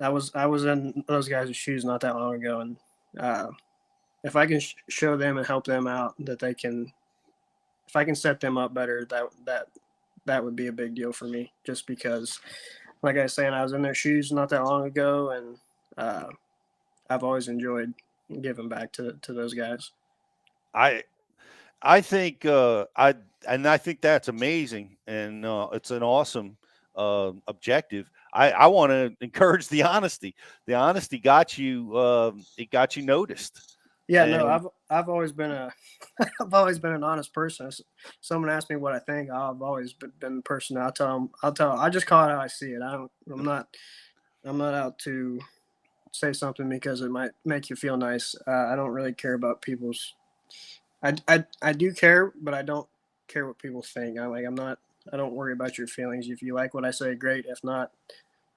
I was in those guys' shoes not that long ago. And if I can show them and help them out, that they can, if I can set them up better, that would be a big deal for me, just because, like I was saying, I was in their shoes not that long ago, and I've always enjoyed giving back to those guys. I think I think that's amazing, and it's an awesome objective. I want to encourage the honesty. The honesty got you. It got you noticed. Yeah, no, I've always been an honest person. If someone asks me what I think, I've always been the person. I'll tell them. I just call it how I see it. I'm not out to say something because it might make you feel nice. I don't really care about people's. I do care, but I don't care what people think. I don't worry about your feelings. If you like what I say, great. If not,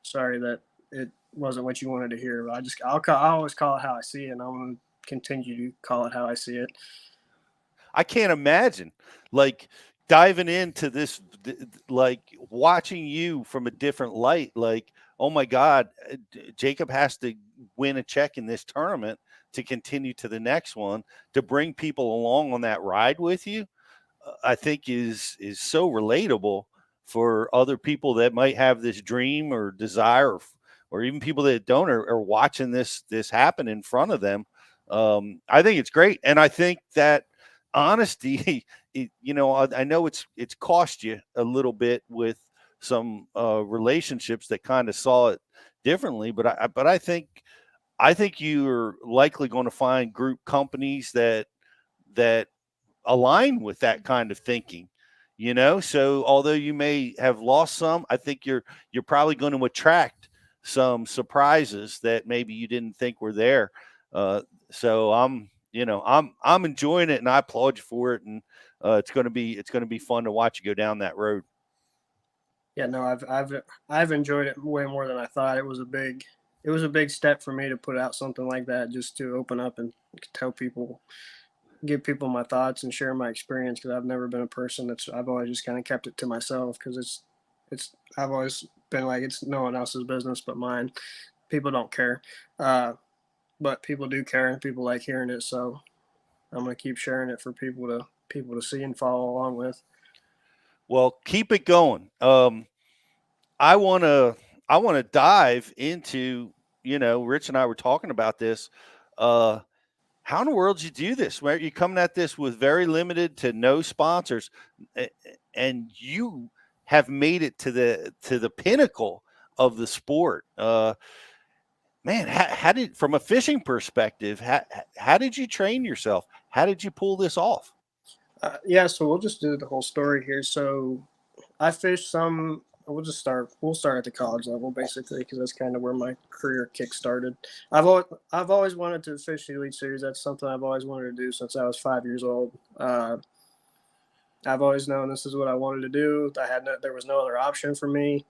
sorry that it wasn't what you wanted to hear. I'll always call it how I see it, and I'm gonna continue to call it how I see it. I can't imagine like diving into this, like watching you from a different light. Like, oh my God, Jacob has to win a check in this tournament to continue to the next one, to bring people along on that ride with you. I think is so relatable for other people that might have this dream or desire, or even people that don't are watching this happen in front of them. I think it's great. And I think that honesty, I know it's cost you a little bit with some relationships that kind of saw it differently, but I think you're likely going to find group companies that align with that kind of thinking, so although you may have lost some, I think you're probably going to attract some surprises that maybe you didn't think were there. So I'm enjoying it, and I applaud you for it. And it's going to be fun to watch you go down that road. Yeah, no, I've enjoyed it way more than I thought. It was a big step for me to put out something like that, just to open up and tell people, give people my thoughts and share my experience, because I've never been a person I've always just kind of kept it to myself, because I've always been like, it's no one else's business but mine. People don't care. But people do care, and people like hearing it. So I'm going to keep sharing it for people to see and follow along with. Well, keep it going. I want to dive into, Rich and I were talking about this. How in the world did you do this? Where you coming at this with very limited to no sponsors, and you have made it to the pinnacle of the sport. Man, how did, from a fishing perspective, how did you train yourself? How did you pull this off? So we'll just do the whole story here. So I fished some. We'll start at the college level, basically, because that's kind of where my career kick started. I've always wanted to fish the Elite Series. That's something I've always wanted to do since I was 5 years old. I've always known this is what I wanted to do. There was no other option for me.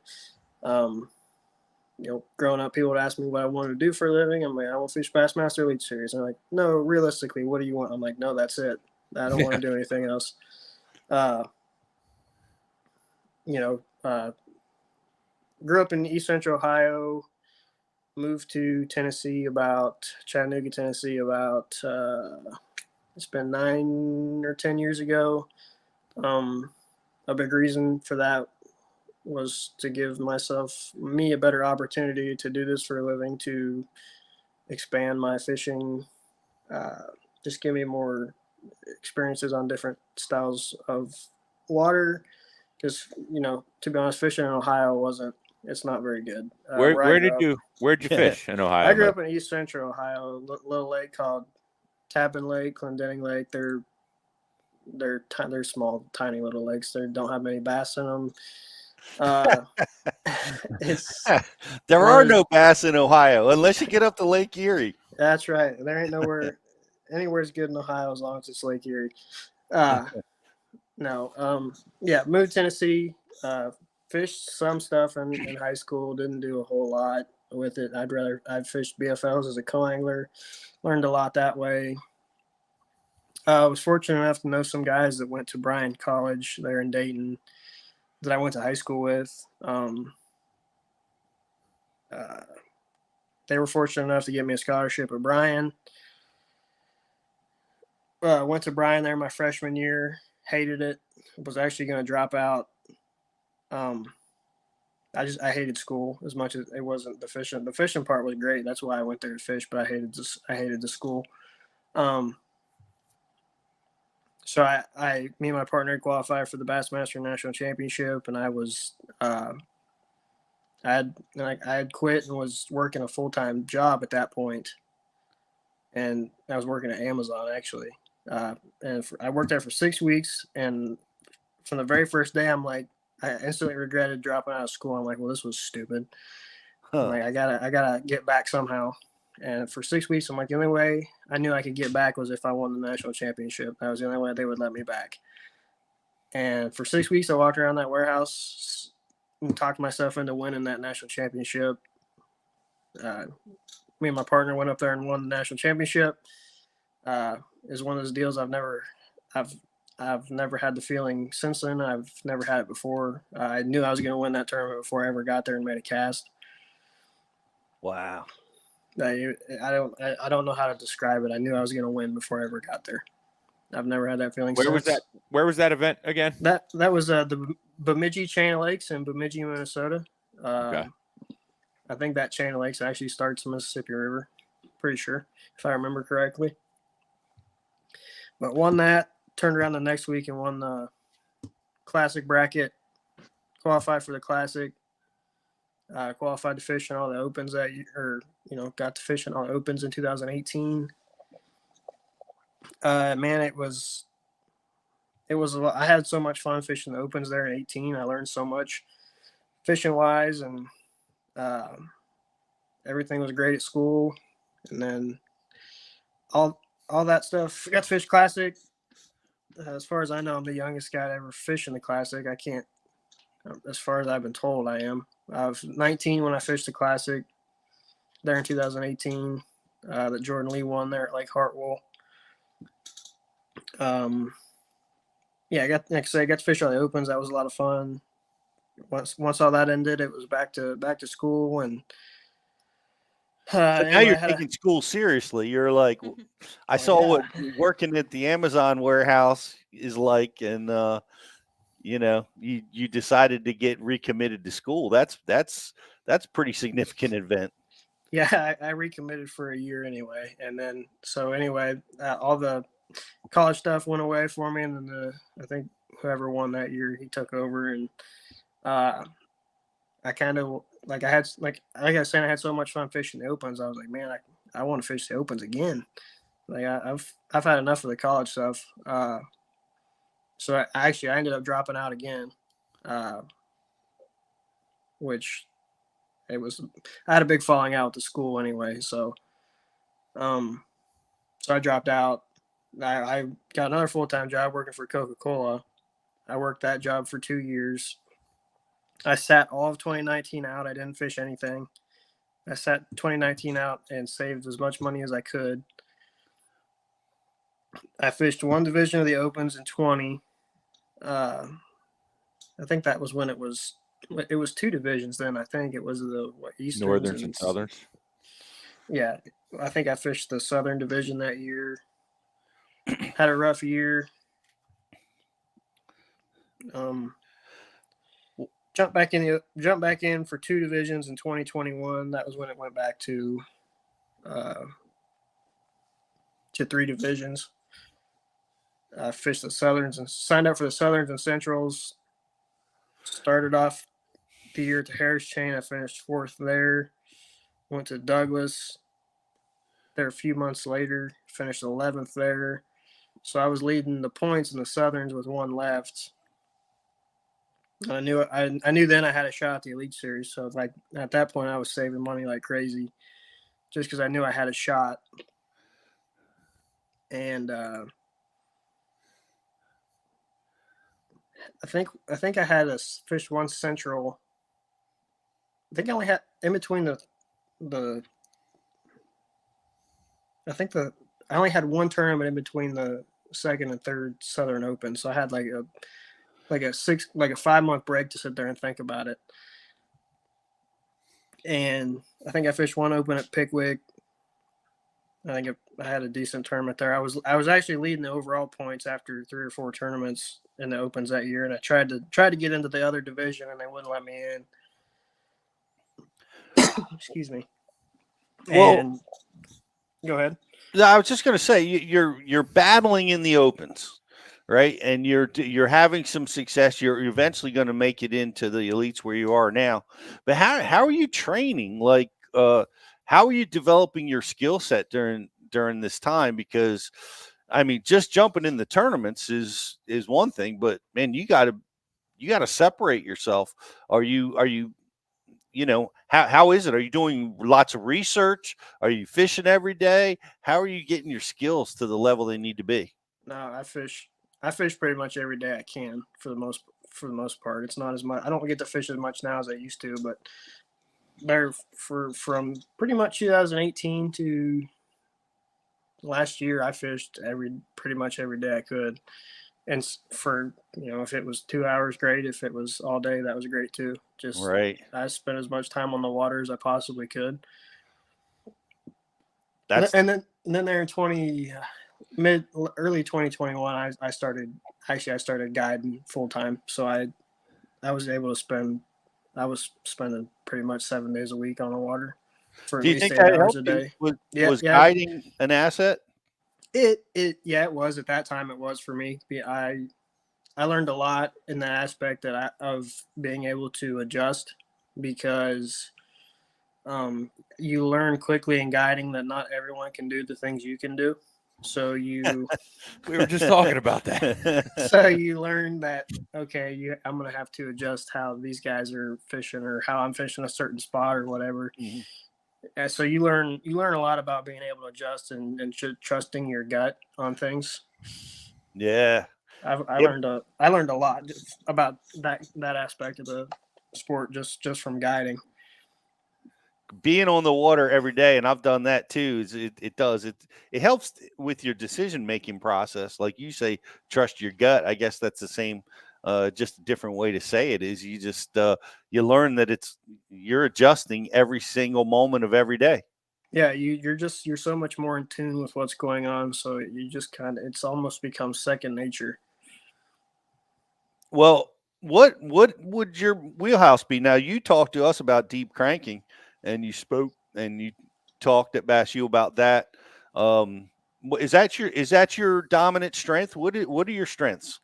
Growing up, people would ask me what I wanted to do for a living. I'm like, I want to fish Bassmaster Elite Series. I'm like, no, realistically, what do you want? I'm like, no, that's it. I don't want to do anything else. grew up in East Central Ohio, moved to Chattanooga, Tennessee about, it's been 9 or 10 years ago. A big reason for that was to give me a better opportunity to do this for a living, to expand my fishing, just give me more experiences on different styles of water. Because, to be honest, fishing in Ohio it's not very good. Where'd you fish in Ohio? I grew up in East Central Ohio, little lake called Tappan Lake, Clendenning Lake. They're small, tiny little lakes. They don't have many bass in them. There are no bass in Ohio unless you get up to Lake Erie. That's right. There ain't anywhere's good in Ohio as long as it's Lake Erie. No. Moved to Tennessee. Fished some stuff in high school. Didn't do a whole lot with it. I'd fished BFLs as a co-angler. Learned a lot that way. I was fortunate enough to know some guys that went to Bryan College there in Dayton that I went to high school with. They were fortunate enough to get me a scholarship at Bryan. Went to Bryan there my freshman year. Hated it. Was actually going to drop out. I hated school as much as it wasn't the fishing. The fishing part was great. That's why I went there to fish, but I hated the school. So me and my partner qualified for the Bassmaster National Championship, and I had quit and was working a full-time job at that point, and I was working at Amazon actually. I worked there for 6 weeks, and from the very first day, I instantly regretted dropping out of school. I'm like, well, this was stupid. I'm like, I gotta get back somehow. And for 6 weeks, I'm like, the only way I knew I could get back was if I won the national championship. That was the only way they would let me back. And for 6 weeks, I walked around that warehouse and talked myself into winning that national championship. Me and my partner went up there and won the national championship. Is one of those deals I've never had the feeling since then. I've never had it before. I knew I was going to win that tournament before I ever got there and made a cast. Wow. I don't know how to describe it. I knew I was going to win before I ever got there. I've never had that feeling. Where was that event again? That was the Bemidji Chain of Lakes in Bemidji, Minnesota. Okay. I think that chain of lakes actually starts the Mississippi River. Pretty sure, if I remember correctly. But won that. Turned around the next week and won the Classic bracket. Qualified for the Classic. Qualified to fish in all the opens that year, got to fish in all the opens in 2018. Man, it was a lot. I had so much fun fishing the opens there in 18. I learned so much fishing wise, and everything was great at school. And then all that stuff. Got to fish Classic. As far as I know, I'm the youngest guy to ever fish in the Classic. I can't, as far as I've been told, I am. I was 19 when I fished the Classic there in 2018. That Jordan Lee won there at Lake Hartwell. I got to fish all the opens. That was a lot of fun. Once all that ended, it was back to school, and so now you're taking school seriously. You're like, I saw what working at the Amazon warehouse is like, and you decided to get recommitted to school. That's pretty significant event. Yeah, I recommitted for a year anyway, and then all the college stuff went away for me, and then I think whoever won that year, he took over, and I kind of I was saying, I had so much fun fishing the opens. I was like, man, I want to fish the opens again. Like I've had enough of the college stuff. So I ended up dropping out again, which I had a big falling out with the school anyway. So I dropped out. I got another full-time job working for Coca-Cola. I worked that job for 2 years. I sat all of 2019 out. I didn't fish anything. I sat 2019 out and saved as much money as I could. I fished one division of the opens in 20. I think that was when it was 2 divisions then. I think it was the Easterns Northerns and Southerns. Yeah, I think I fished the Southern Division that year. Had a rough year. Jump back in for 2 divisions in 2021. That was when it went back to 3 divisions. I fished the Southerns and signed up for the Southerns and Centrals. Started off the year at the Harris Chain. I finished 4th there. Went to Douglas there a few months later. Finished 11th there. So I was leading the points in the Southerns with 1 left. I knew then I had a shot at the Elite Series. So like at that point, I was saving money like crazy, just because I knew I had a shot. And I think I had a fish 1 Central. I think I only had in between I only had 1 tournament in between the 2nd and 3rd Southern Open. So I had like a 5-month break to sit there and think about it. And I think I fished 1 Open at Pickwick. I think I had a decent tournament there. I was actually leading the overall points after 3 or 4 tournaments in the Opens that year, and I tried to get into the other division, and they wouldn't let me in. Excuse me. And go ahead. I was just going to say you're battling in the Opens, right? And you're having some success. You're eventually going to make it into the elites where you are now. But how are you training? Like, how are you developing your skill set during this time? Because, I mean, just jumping in the tournaments is one thing, but man, you got to separate yourself. Are you how is it? Are you doing lots of research? Are you fishing every day? How are you getting your skills to the level they need to be? No, I fish pretty much every day I can for the most part. It's not as much. I don't get to fish as much now as I used to, but from pretty much 2018 to last year, I fished pretty much every day I could. And for, if it was 2 hours, great. If it was all day, that was great too. Just right. I spent as much time on the water as I possibly could. And then there in early 2021, I started guiding full time. So I was able to spending pretty much 7 days a week on the water for at Do you least think 8 that hours helped a day. Was guiding an asset? It was at that time. It was for me. I learned a lot in the aspect of being able to adjust, because you learn quickly in guiding that not everyone can do the things you can do. So we were just talking about that. So you learn that, okay, I'm going to have to adjust how these guys are fishing or how I'm fishing a certain spot or whatever. Mm-hmm. And so you learn a lot about being able to adjust and trusting your gut on things. Yeah. I learned a lot about that aspect of the sport just from guiding. Being on the water every day, and I've done that too. It helps with your decision making process. Like you say, trust your gut. I guess that's the same, just a different way to say it. Is you just you learn that you're adjusting every single moment of every day. Yeah, you're so much more in tune with what's going on. So you just it's almost become second nature. Well, what would your wheelhouse be? Now, you talked to us about deep cranking, and you spoke and you talked at Bass U about that. Is that your dominant strength? What are your strengths?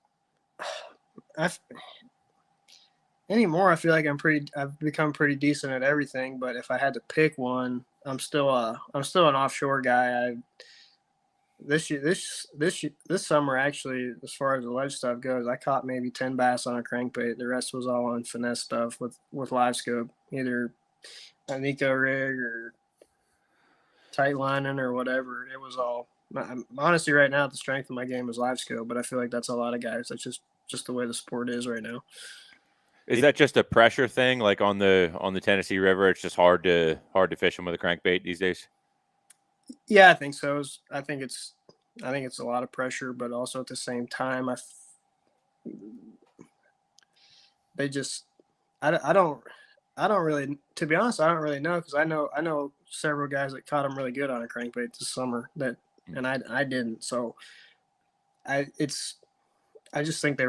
Anymore, I feel like I've become pretty decent at everything. But if I had to pick one, I'm still an offshore guy. This summer, actually, as far as the ledge stuff goes, I caught maybe 10 bass on a crankbait. The rest was all on finesse stuff with live scope, either a Nico rig or tight lining or whatever. It was all. Honestly, right now, the strength of my game is live scope, but I feel like that's a lot of guys. That's just the way the sport is right now. Is that just a pressure thing? Like on the Tennessee River, it's just hard to fish them with a crankbait these days? Yeah, I think so. I think it's a lot of pressure, but also at the same time, they just I don't really, to be honest, I don't really know, because I know several guys that caught them really good on a crankbait this summer and I didn't. So I just think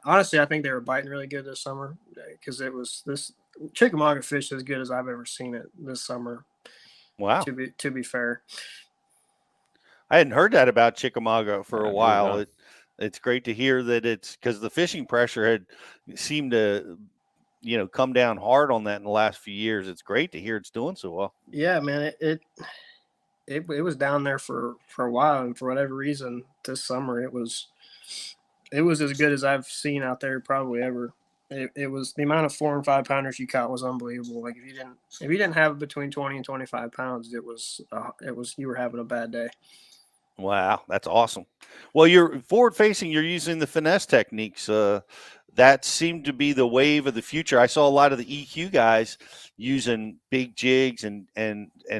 honestly, I think they were biting really good this summer, because it was this Chickamauga fish as good as I've ever seen it this summer. Wow. To be fair, I hadn't heard that about Chickamauga for a Yeah, while. It's great to hear that it's because the fishing pressure had seemed to, come down hard on that in the last few years. It's great to hear it's doing so well. Yeah, man, it was down there for a while, and for whatever reason this summer it was as good as I've seen out there probably ever. It was the amount of 4 and 5 pounders you caught was unbelievable. Like if you didn't have between 20 and 25 pounds, it was you were having a bad day. Wow, that's awesome. Well, you're forward facing, you're using the finesse techniques. That seemed to be the wave of the future. I saw a lot of the EQ guys using big jigs and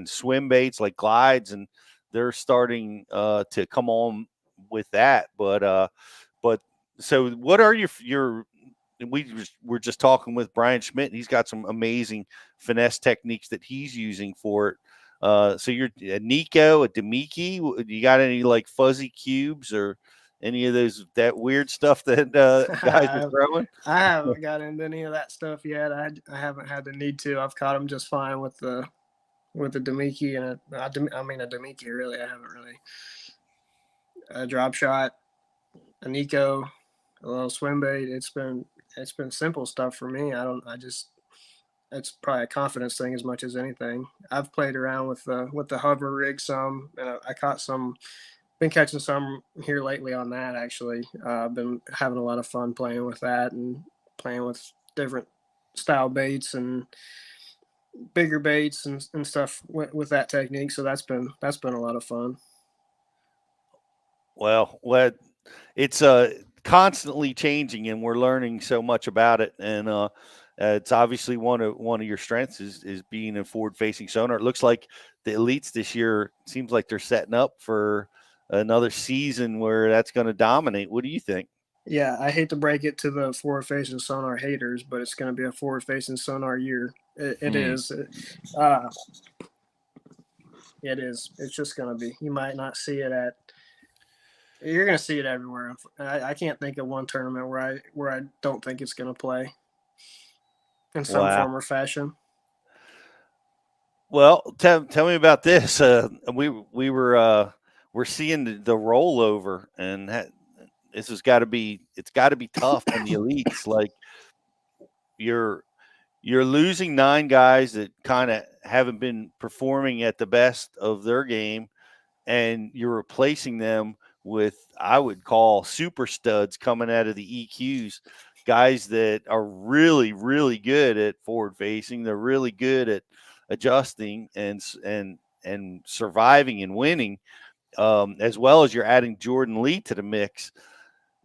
swim baits like glides, and they're starting to come on with that. But so what are your we were just talking with Brian Schmidt, and he's got some amazing finesse techniques that he's using for it. So you're a Nico, a Demiki. You got any like fuzzy cubes or any of that weird stuff that guys are throwing? I haven't got into any of that stuff yet. I haven't had the need to. I've caught them just fine with the Demiki and a Demiki. Really, I haven't really. A drop shot, a Nico, a little swim bait. It's been simple stuff for me. It's probably a confidence thing as much as anything. I've played around with the hover rig some, and I caught some. Been catching some here lately on that, actually. I've been having a lot of fun playing with that and playing with different style baits and bigger baits and stuff with that technique. So that's been a lot of fun. Well, it's constantly changing, and we're learning so much about it. And it's obviously one of your strengths is being a forward-facing sonar. It looks like the elites this year seems like they're setting up for another season where that's going to dominate. What do you think? Yeah, I hate to break it to the forward-facing sonar haters, but it's going to be a forward-facing sonar year. It is. It is. It's just going to be. You might not see it you're going to see it everywhere. I can't think of one tournament where I don't think it's going to play in some form or fashion. Well, tell me about this. We're seeing the rollover, and this has got to be tough on the elites. Like you're losing 9 guys that kind of haven't been performing at the best of their game, and you're replacing them with, I would call, super studs coming out of the EQs, guys that are really, really good at forward facing. They're really good at adjusting and surviving and winning, as well as you're adding Jordan Lee to the mix.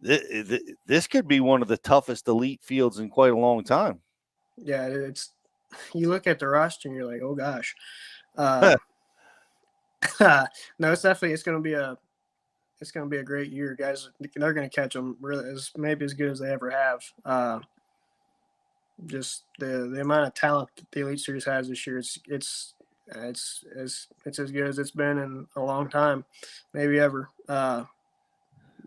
This could be one of the toughest elite fields in quite a long time. Yeah, you look at the roster and you're like, oh gosh. No, it's going to be a great year, guys. They're going to catch them really maybe as good as they ever have. Just the amount of talent that the Elite Series has this year, it's as good as it's been in a long time, maybe ever.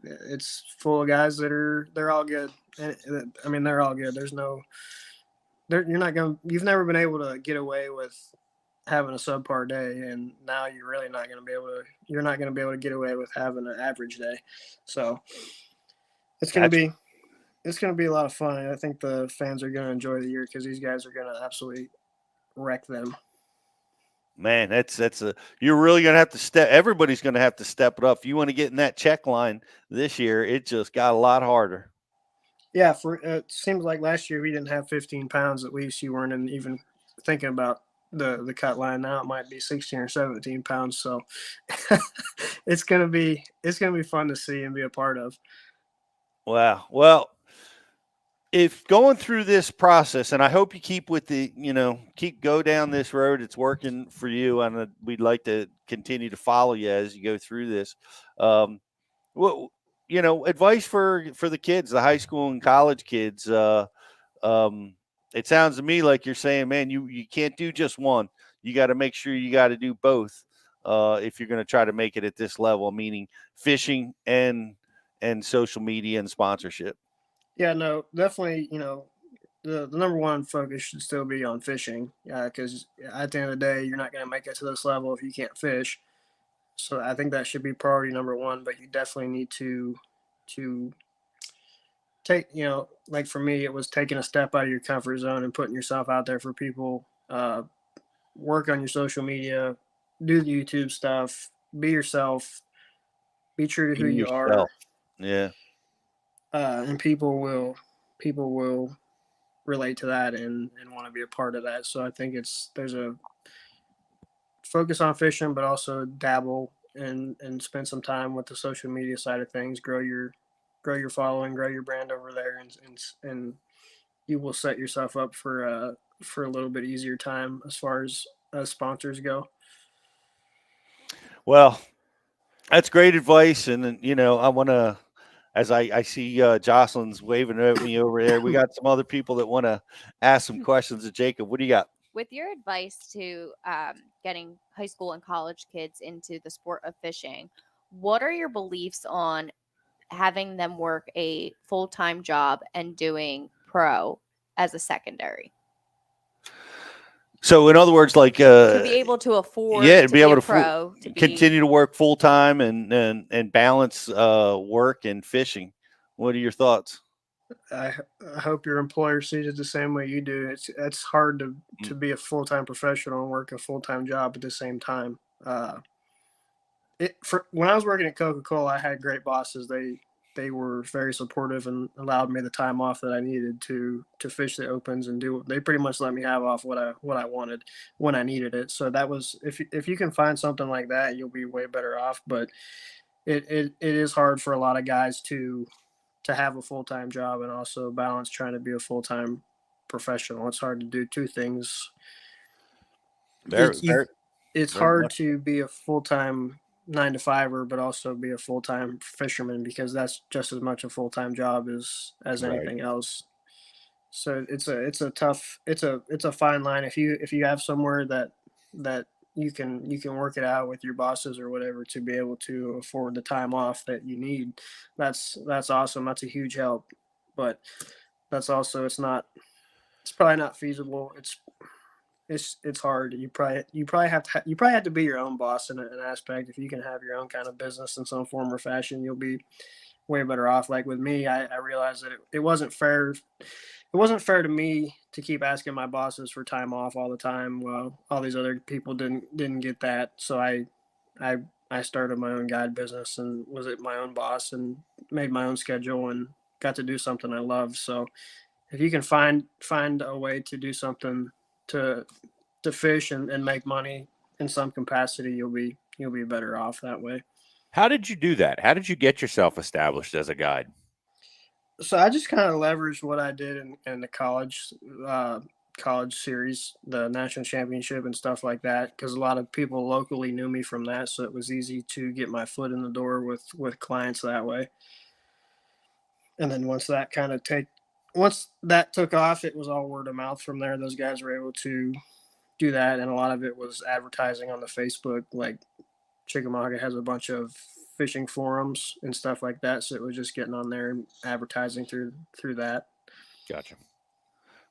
It's full of guys they're all good. I mean, they're all good. You've never been able to get away with having a subpar day, and now you're not going to be able to get away with having an average day. So it's going to be a lot of fun. I think the fans are going to enjoy the year because these guys are going to absolutely wreck them. Man, you're really going to have to everybody's going to have to step it up. If you want to get in that check line this year, it just got a lot harder. Yeah. It seems like last year we didn't have 15 pounds. At least you weren't even thinking about the cut line. Now it might be 16 or 17 pounds. So it's going to be fun to see and be a part of. Wow. Well, if going through this process, and I hope you keep go down this road, it's working for you, and we'd like to continue to follow you as you go through this. Advice for the kids, the high school and college kids, It sounds to me like you're saying, man, you can't do just one. You got to make sure you got to do both if you're going to try to make it at this level, meaning fishing and social media and sponsorship. Yeah, no, definitely. The number one focus should still be on fishing, because at the end of the day, you're not going to make it to this level if you can't fish. So I think that should be priority number one. But you definitely need to take, like for me, it was taking a step out of your comfort zone and putting yourself out there for people. Work on your social media, do the YouTube stuff, be yourself, be true to who you are. Yeah. And people will relate to that and want to be a part of that. So I think there's a focus on fishing, but also dabble and spend some time with the social media side of things, grow your following, grow your brand over there, and you will set yourself up for a little bit easier time as far as sponsors go. Well, that's great advice. And, I want to, as I see Jocelyn's waving at me over there, we got some other people that want to ask some questions to Jacob. What do you got? With your advice to getting high school and college kids into the sport of fishing, what are your beliefs on having them work a full-time job and doing pro as a secondary? So in other words, like to be able to afford to be able to pro, continue to work full time and balance work and fishing. What are your thoughts? I hope your employer sees it the same way you do. It's hard to be a full-time professional and work a full-time job at the same time. When I was working at Coca-Cola, I had great bosses. They were very supportive and allowed me the time off that I needed to fish the opens and do. They pretty much let me have off what I wanted when I needed it. So that was, if you can find something like that, you'll be way better off. But it is hard for a lot of guys to have a full-time job and also balance trying to be a full-time professional. It's hard to do two things. It's hard to be a full-time 9-to-5er, but also be a full-time fisherman, because that's just as much a full-time job as anything else. So it's a fine line. If you have somewhere that you can work it out with your bosses or whatever to be able to afford the time off that you need, that's awesome. That's a huge help. But that's also, it's probably not feasible. It's hard. You probably have to be your own boss in an aspect. If you can have your own kind of business in some form or fashion, you'll be way better off. Like with me, I realized that it wasn't fair. It wasn't fair to me to keep asking my bosses for time off all the time. Well, all these other people didn't get that. So I started my own guide business and was my own boss and made my own schedule and got to do something I love. So if you can find a way to do something to fish and make money in some capacity, you'll be better off that way. How did you do that? How did you get yourself established as a guide? So I just kind of leveraged what I did in the college series, the national championship and stuff like that, because a lot of people locally knew me from that. So it was easy to get my foot in the door with clients that way. And then once that took off, it was all word of mouth from there. Those guys were able to do that. And a lot of it was advertising on the Facebook. Like Chickamauga has a bunch of fishing forums and stuff like that. So it was just getting on there and advertising through that. Gotcha.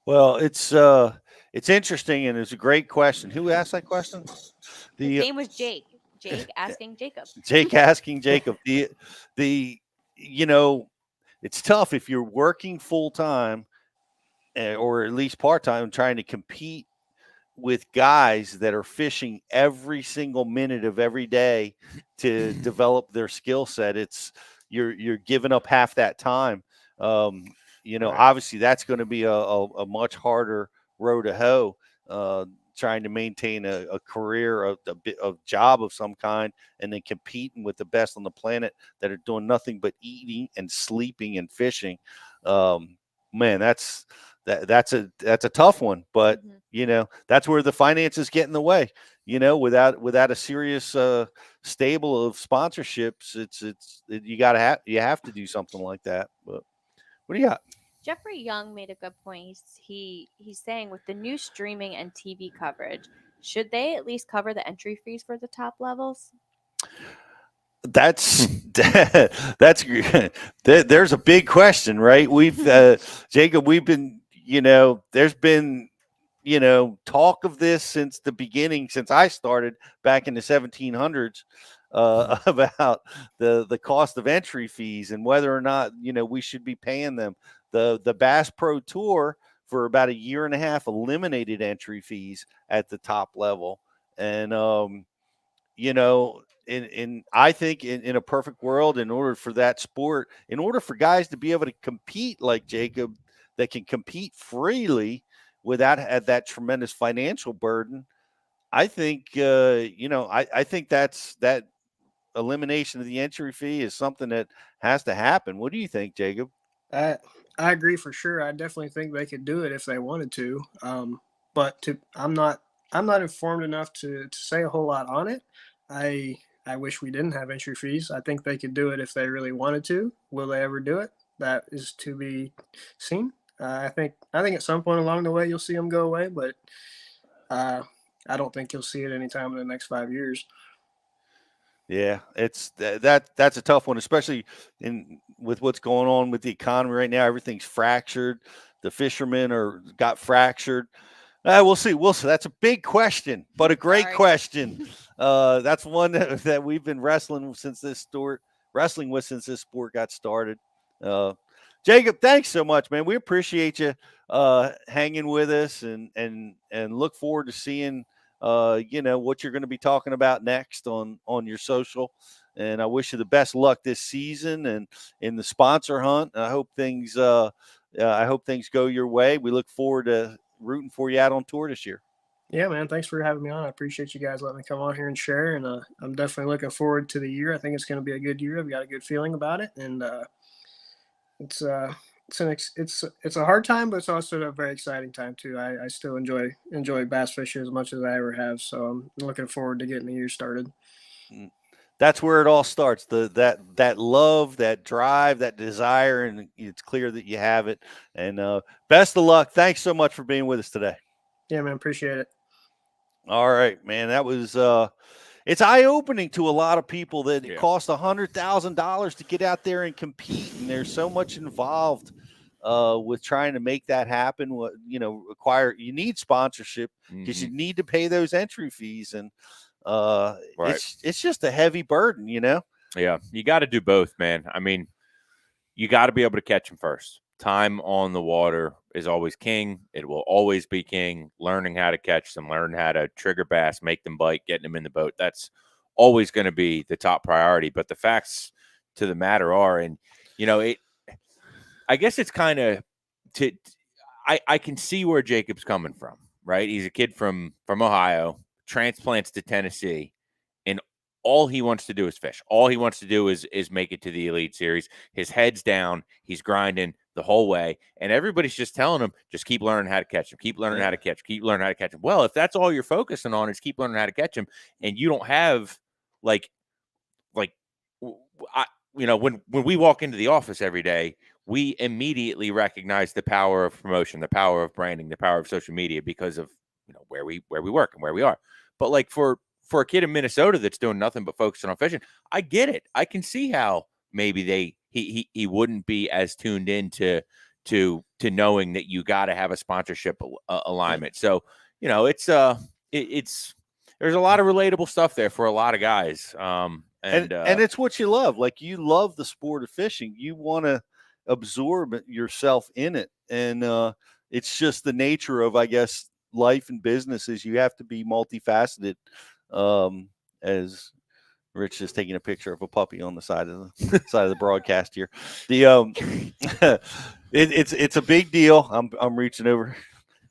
Well, it's interesting, and it's a great question. Who asked that question? His name was Jake. Jake asking Jacob. Jake asking Jacob. It's tough if you're working full time or at least part time, trying to compete with guys that are fishing every single minute of every day to develop their skill set. It's you're giving up half that time. Obviously that's going to be a much harder row to hoe, trying to maintain a career, a job of some kind, and then competing with the best on the planet that are doing nothing but eating and sleeping and fishing. Man, that's a tough one, but that's where the finances get in the way. Without a serious stable of sponsorships, you have to do something like that. But what do you got? Jeffrey Young made a good point. He's saying with the new streaming and TV coverage, should they at least cover the entry fees for the top levels? That's there's a big question, right? We've Jacob, we've been, there's been, talk of this since the beginning, since I started back in the 1700s, about the cost of entry fees and whether or not, we should be paying them. The Bass Pro Tour for about a year and a half eliminated entry fees at the top level. And, I think in a perfect world, in order for that sport, in order for guys to be able to compete like Jacob, that can compete freely without that tremendous financial burden, I think, I think that elimination of the entry fee is something that has to happen. What do you think, Jacob? I agree for sure. I definitely think they could do it if they wanted to. But I'm not informed enough to say a whole lot on it. I wish we didn't have entry fees. I think they could do it if they really wanted to. Will they ever do it? That is to be seen. I think at some point along the way you'll see them go away, but I don't think you'll see it anytime in the next 5 years. Yeah, it's that's a tough one, especially with what's going on with the economy right now. Everything's fractured. The fishermen got fractured. We'll see. That's a big question, but a great question. That's one that we've been wrestling with since this sport got started. Jacob, thanks so much, man. We appreciate you hanging with us and look forward to seeing what you're going to be talking about next on your social. And I wish you the best luck this season and in the sponsor hunt. I hope things go your way. We look forward to rooting for you out on tour this year. Yeah, man. Thanks for having me on. I appreciate you guys letting me come on here and share. And I'm definitely looking forward to the year. I think it's going to be a good year. I've got a good feeling about it. And it's a hard time, but it's also a very exciting time too. I still enjoy bass fishing as much as I ever have. So I'm looking forward to getting the year started. That's where it all starts. That love, that drive, that desire, and it's clear that you have it. And best of luck. Thanks so much for being with us today. Yeah, man. Appreciate it. All right, man. That was it's eye-opening to a lot of people that it costs $100,000 to get out there and compete, and there's so much involved with trying to make that happen. You need sponsorship because you need to pay those entry fees, and it's just a heavy burden, Yeah, you got to do both, man. I mean, you got to be able to catch them first. Time on the water is always king. It will always be king. Learning how to catch them, learn how to trigger bass, make them bite, getting them in the boat. That's always going to be the top priority. But the facts to the matter are, and I guess it's kind of I can see where Jacob's coming from, right? He's a kid from Ohio, transplants to Tennessee, and all he wants to do is fish. All he wants to do is make it to the Elite Series. His head's down. He's grinding the whole way. And everybody's just telling him, just keep learning how to catch him. Keep learning how to catch him. Keep learning how to catch him. Well, if that's all you're focusing on is keep learning how to catch him, and you don't have when we walk into the office every day, we immediately recognize the power of promotion, the power of branding, the power of social media because of where we work and where we are. But for a kid in Minnesota that's doing nothing but focusing on fishing, I get it. I can see how maybe he wouldn't be as tuned in to knowing that you got to have a sponsorship alignment. So it's there's a lot of relatable stuff there for a lot of guys. And it's what you love. Like, you love the sport of fishing. You want to absorb yourself in it, and it's just the nature of, I guess, life and business is you have to be multifaceted. As Rich is taking a picture of a puppy on the side of the broadcast here. It's a big deal. I'm reaching over.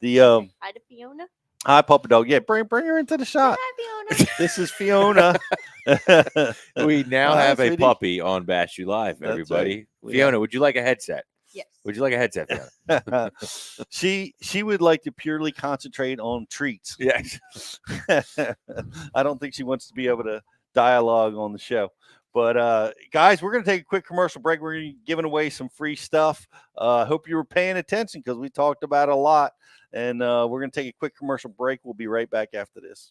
Hi to Fiona. Hi, puppy dog. Yeah, bring her into the shot. Hi, Fiona. This is Fiona. We now have a puppy on Bass U Live, everybody. Right. Fiona, would you like a headset? Yes. Would you like a headset, Fiona? She would like to purely concentrate on treats. Yes. I don't think she wants to be able to dialogue on the show. But guys, we're going to take a quick commercial break. We're going to be giving away some free stuff. Hope you were paying attention because we talked about it a lot. And we're going to take a quick commercial break. We'll be right back after this.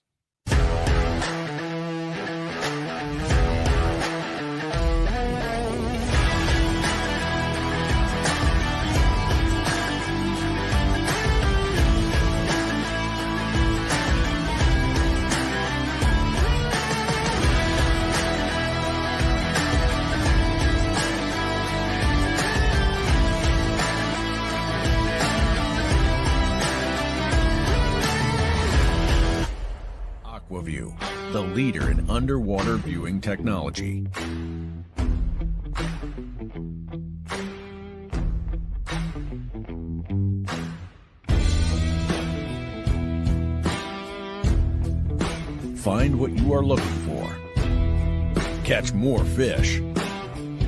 Aquaview, the leader in underwater viewing technology. Find what you are looking for. Catch more fish.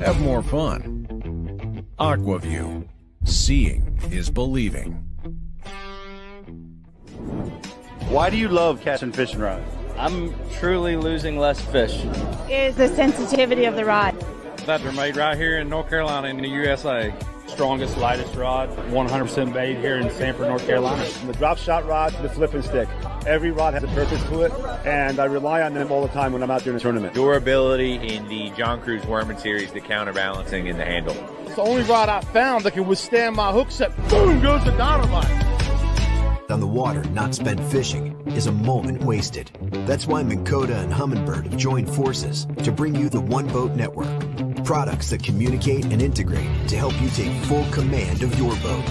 Have more fun. Aquaview. Seeing is believing. Why do you love casting fishing rods? I'm truly losing less fish. Is the sensitivity of the rod. That they're made right here in North Carolina in the USA. Strongest, lightest rod, 100% made here in Sanford, North Carolina. From the drop shot rod to the flipping stick, every rod has a purpose to it, and I rely on them all the time when I'm out there in a tournament. Durability in the John Cruz Worming series, the counterbalancing in the handle. It's the only rod I found that can withstand my hook set. Boom goes the dynamite. On the water, not spent fishing is a moment wasted. That's why Minn Kota and Humminbird have joined forces to bring you the One Boat Network. Products that communicate and integrate to help you take full command of your boat.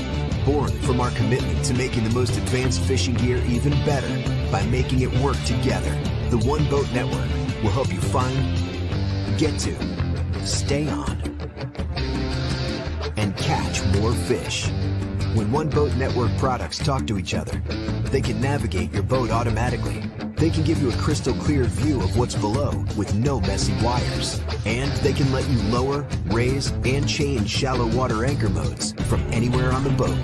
Born from our commitment to making the most advanced fishing gear even better by making it work together. The One Boat Network will help you find, get to, stay on, and catch more fish. When One Boat Network products talk to each other, they can navigate your boat automatically. They can give you a crystal clear view of what's below with no messy wires. And they can let you lower, raise, and change shallow water anchor modes from anywhere on the boat.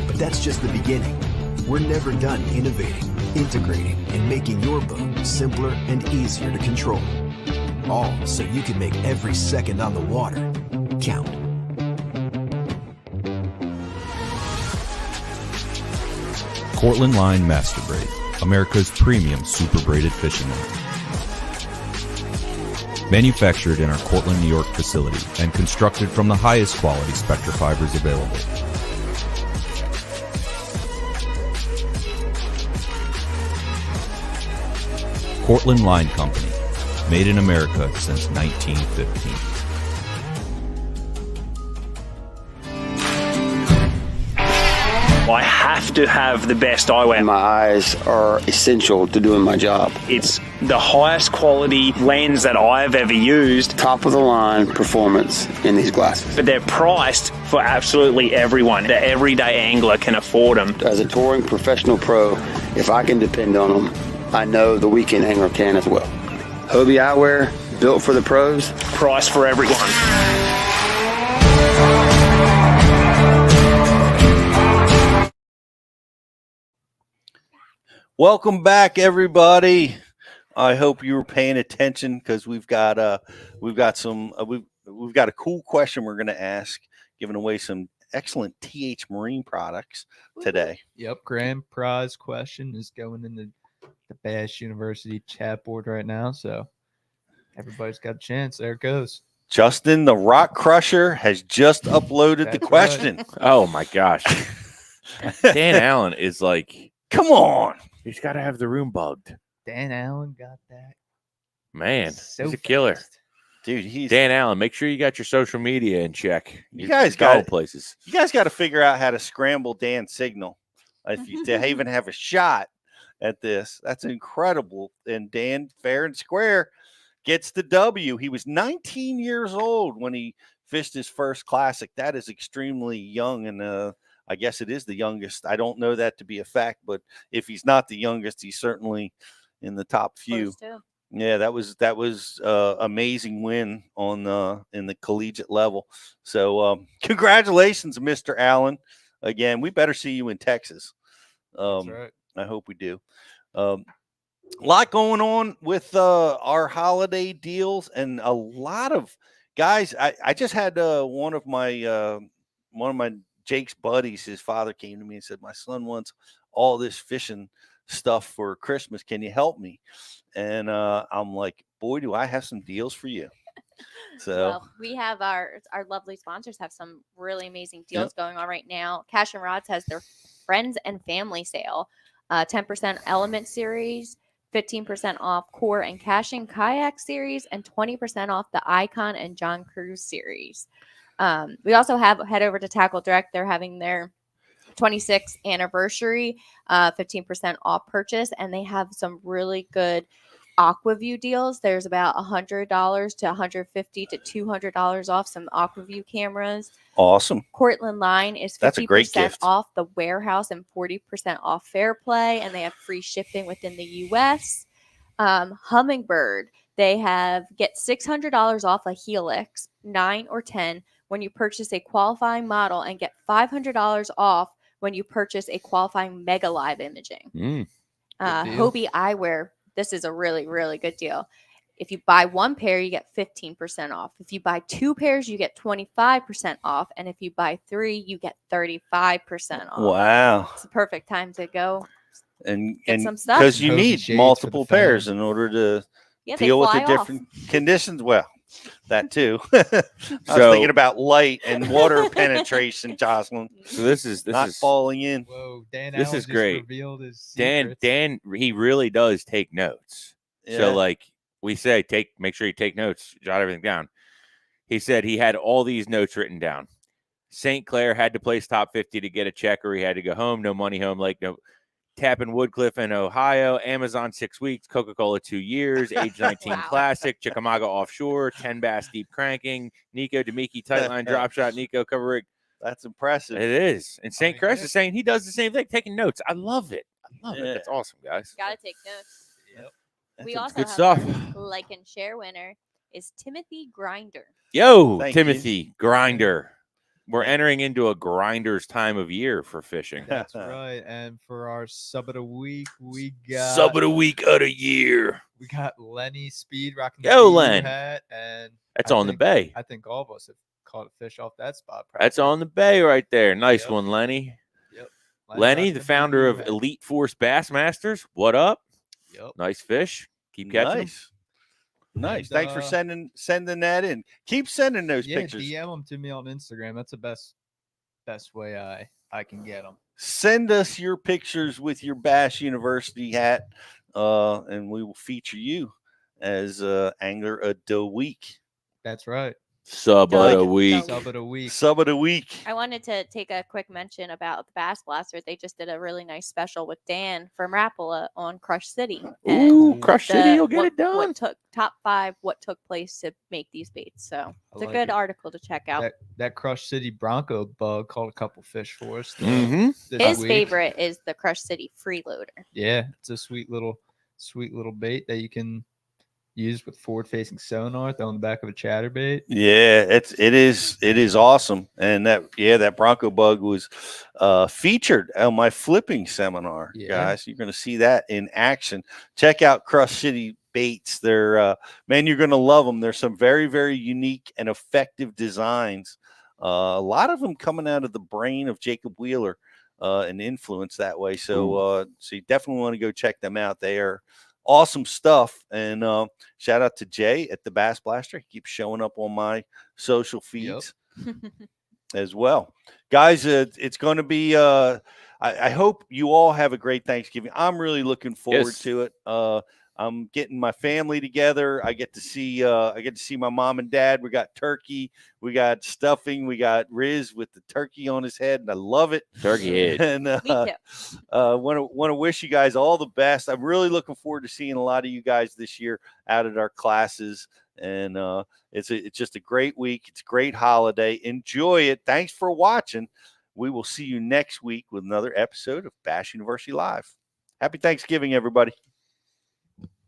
But that's just the beginning. We're never done innovating, integrating, and making your boat simpler and easier to control. All so you can make every second on the water count. Cortland Line Master Braid, America's premium super braided fishing line. Manufactured in our Cortland, New York facility and constructed from the highest quality Spectra fibers available. Cortland Line Company, made in America since 1915. I have to have the best eyewear. My eyes are essential to doing my job. It's the highest quality lens that I've ever used. Top of the line performance in these glasses. But they're priced for absolutely everyone. The everyday angler can afford them. As a touring professional pro, if I can depend on them, I know the weekend angler can as well. Hobie eyewear, built for the pros. Price for everyone. Welcome back, everybody. I hope you were paying attention because we've got a cool question we're going to ask, giving away some excellent TH Marine products today. Yep, grand prize question is going in the Bash University chat board right now, so everybody's got a chance. There it goes. Justin, the Rock Crusher, has just uploaded the question. Right. Oh my gosh, Dan Allen is like, come on. He's got to have the room bugged. Dan Allen got that. Man, So he's a killer. Dude, he's Dan Allen. Make sure you got your social media in check. You guys got places. You guys got to figure out how to scramble Dan's signal if you to even have a shot at this. That's incredible. And Dan, fair and square, gets the W. He was 19 years old when he fished his first classic. That is extremely young, and I guess it is the youngest. I don't know that to be a fact, but if he's not the youngest, he's certainly in the top few. Yeah, that was amazing win on in the collegiate level. So congratulations, Mr. Allen. Again, we better see you in Texas. That's right. I hope we do. A lot going on with our holiday deals, and a lot of guys. I just had one of my Jake's buddies. His father came to me and said, "My son wants all this fishing stuff for Christmas. Can you help me?" And I'm like, "Boy, do I have some deals for you." So Well, we have our lovely sponsors have some really amazing deals going on right now. Cash and Rods has their friends and family sale, 10% Element series, 15% off Core and Caching Kayak series, and 20% off the Icon and John Cruise series. We also head over to Tackle Direct. They're having their 26th anniversary, 15% off purchase, and they have some really good AquaView deals. There's about $100 to $150 to $200 off some AquaView cameras. awesome. Cortland Line is That's a great 50% gift. off the warehouse and 40% off Fair Play, and they have free shipping within the U.S. Hummingbird, they get $600 off a Helix 9 or 10 when you purchase a qualifying model, and get $500 off when you purchase a qualifying Mega Live imaging. Hobie Eyewear, this is a really, really good deal. If you buy one pair, you get 15% off. If you buy two pairs, you get 25% off. And if you buy three, you get 35% off. Wow. It's the perfect time to go And get some stuff. because you Hobie need shades multiple for the pairs fam. in order to Yeah, they deal with the fly different conditions. Well, that too. I was So- thinking about light and water penetration, Jocelyn. So this is not falling in. Whoa, Dan This Allen is just great. revealed his Dan, secrets. he really does take notes. Yeah. So like we say, make sure you take notes, jot everything down. He said he had all these notes written down. St. Clair had to place top 50 to get a check, or he had to go home. No money home. Like no Tappan Woodcliff in Ohio, Amazon 6 weeks, Coca-Cola 2 years, age 19 Wow. classic, Chickamauga offshore, 10 bass deep cranking, Nico Demiki tightline drop shot, Nico cover rig. That's impressive. It is. And St. Chris is saying he does the same thing, taking notes. I love it. I love it. Yeah. That's awesome, guys. Gotta take notes. That's We a- also good have stuff. our like and share winner is Timothy Grinder. Yo, Thank Timothy, grinder. We're entering into a grinder's time of year for fishing. That's right. And for our sub of the week, we got Sub of the week of the year. we got Lenny Speed rocking the Yo, Speed Len. hat, and That's I on the think- bay. I think all of us have caught a fish off that spot. That's probably. on the bay right there. Nice Yep. one, Lenny. Yep. Lenny, rocking the Big founder U of hat. Elite Force Bassmasters. What up? Yep. Nice fish. Keep catching 'em. Nice. Nice. And, Thanks for sending that in. Keep sending those Yeah, pictures. DM them to me on Instagram. That's the best way I can get them. Send us your pictures with your Bass University hat, and we will feature you as Angler of the Week. That's right. Sub of the Dog. week. Sub of the week. Sub of the Week. I wanted to take a quick mention about the Bass Blaster. They just did a really nice special with Dan from Rapala on Crush City. Ooh, Crush City, you'll get what, it done. What took top 5? What took place to make these baits? So it's a like good it. article to check out. That Crush City Bronco bug caught a couple fish for us. Mm-hmm. His week. favorite is the Crush City freeloader. Yeah, it's a sweet little bait that you can use with forward-facing sonar, throw on the back of a chatterbait. Yeah, it is awesome. And that Bronco bug was featured on my flipping seminar, Yeah. guys. You're gonna see that in action. Check out Crush City baits. They're man, you're gonna love them. There's some very, very unique and effective designs. A lot of them coming out of the brain of Jacob Wheeler and influence that way. So so you definitely want to go check them out. They are awesome stuff. And shout out to Jay at the Bass Blaster. He keeps showing up on my social feeds as well. Guys, it's going to be I hope you all have a great Thanksgiving. I'm really looking forward to it. I'm getting my family together. I get to see my mom and dad. We got turkey, we got stuffing, we got Riz with the turkey on his head, and I love it. Turkey head. And want to wish you guys all the best. I'm really looking forward to seeing a lot of you guys this year out at our classes. And it's just a great week. It's a great holiday. Enjoy it. Thanks for watching. We will see you next week with another episode of Bass University Live. Happy Thanksgiving, everybody.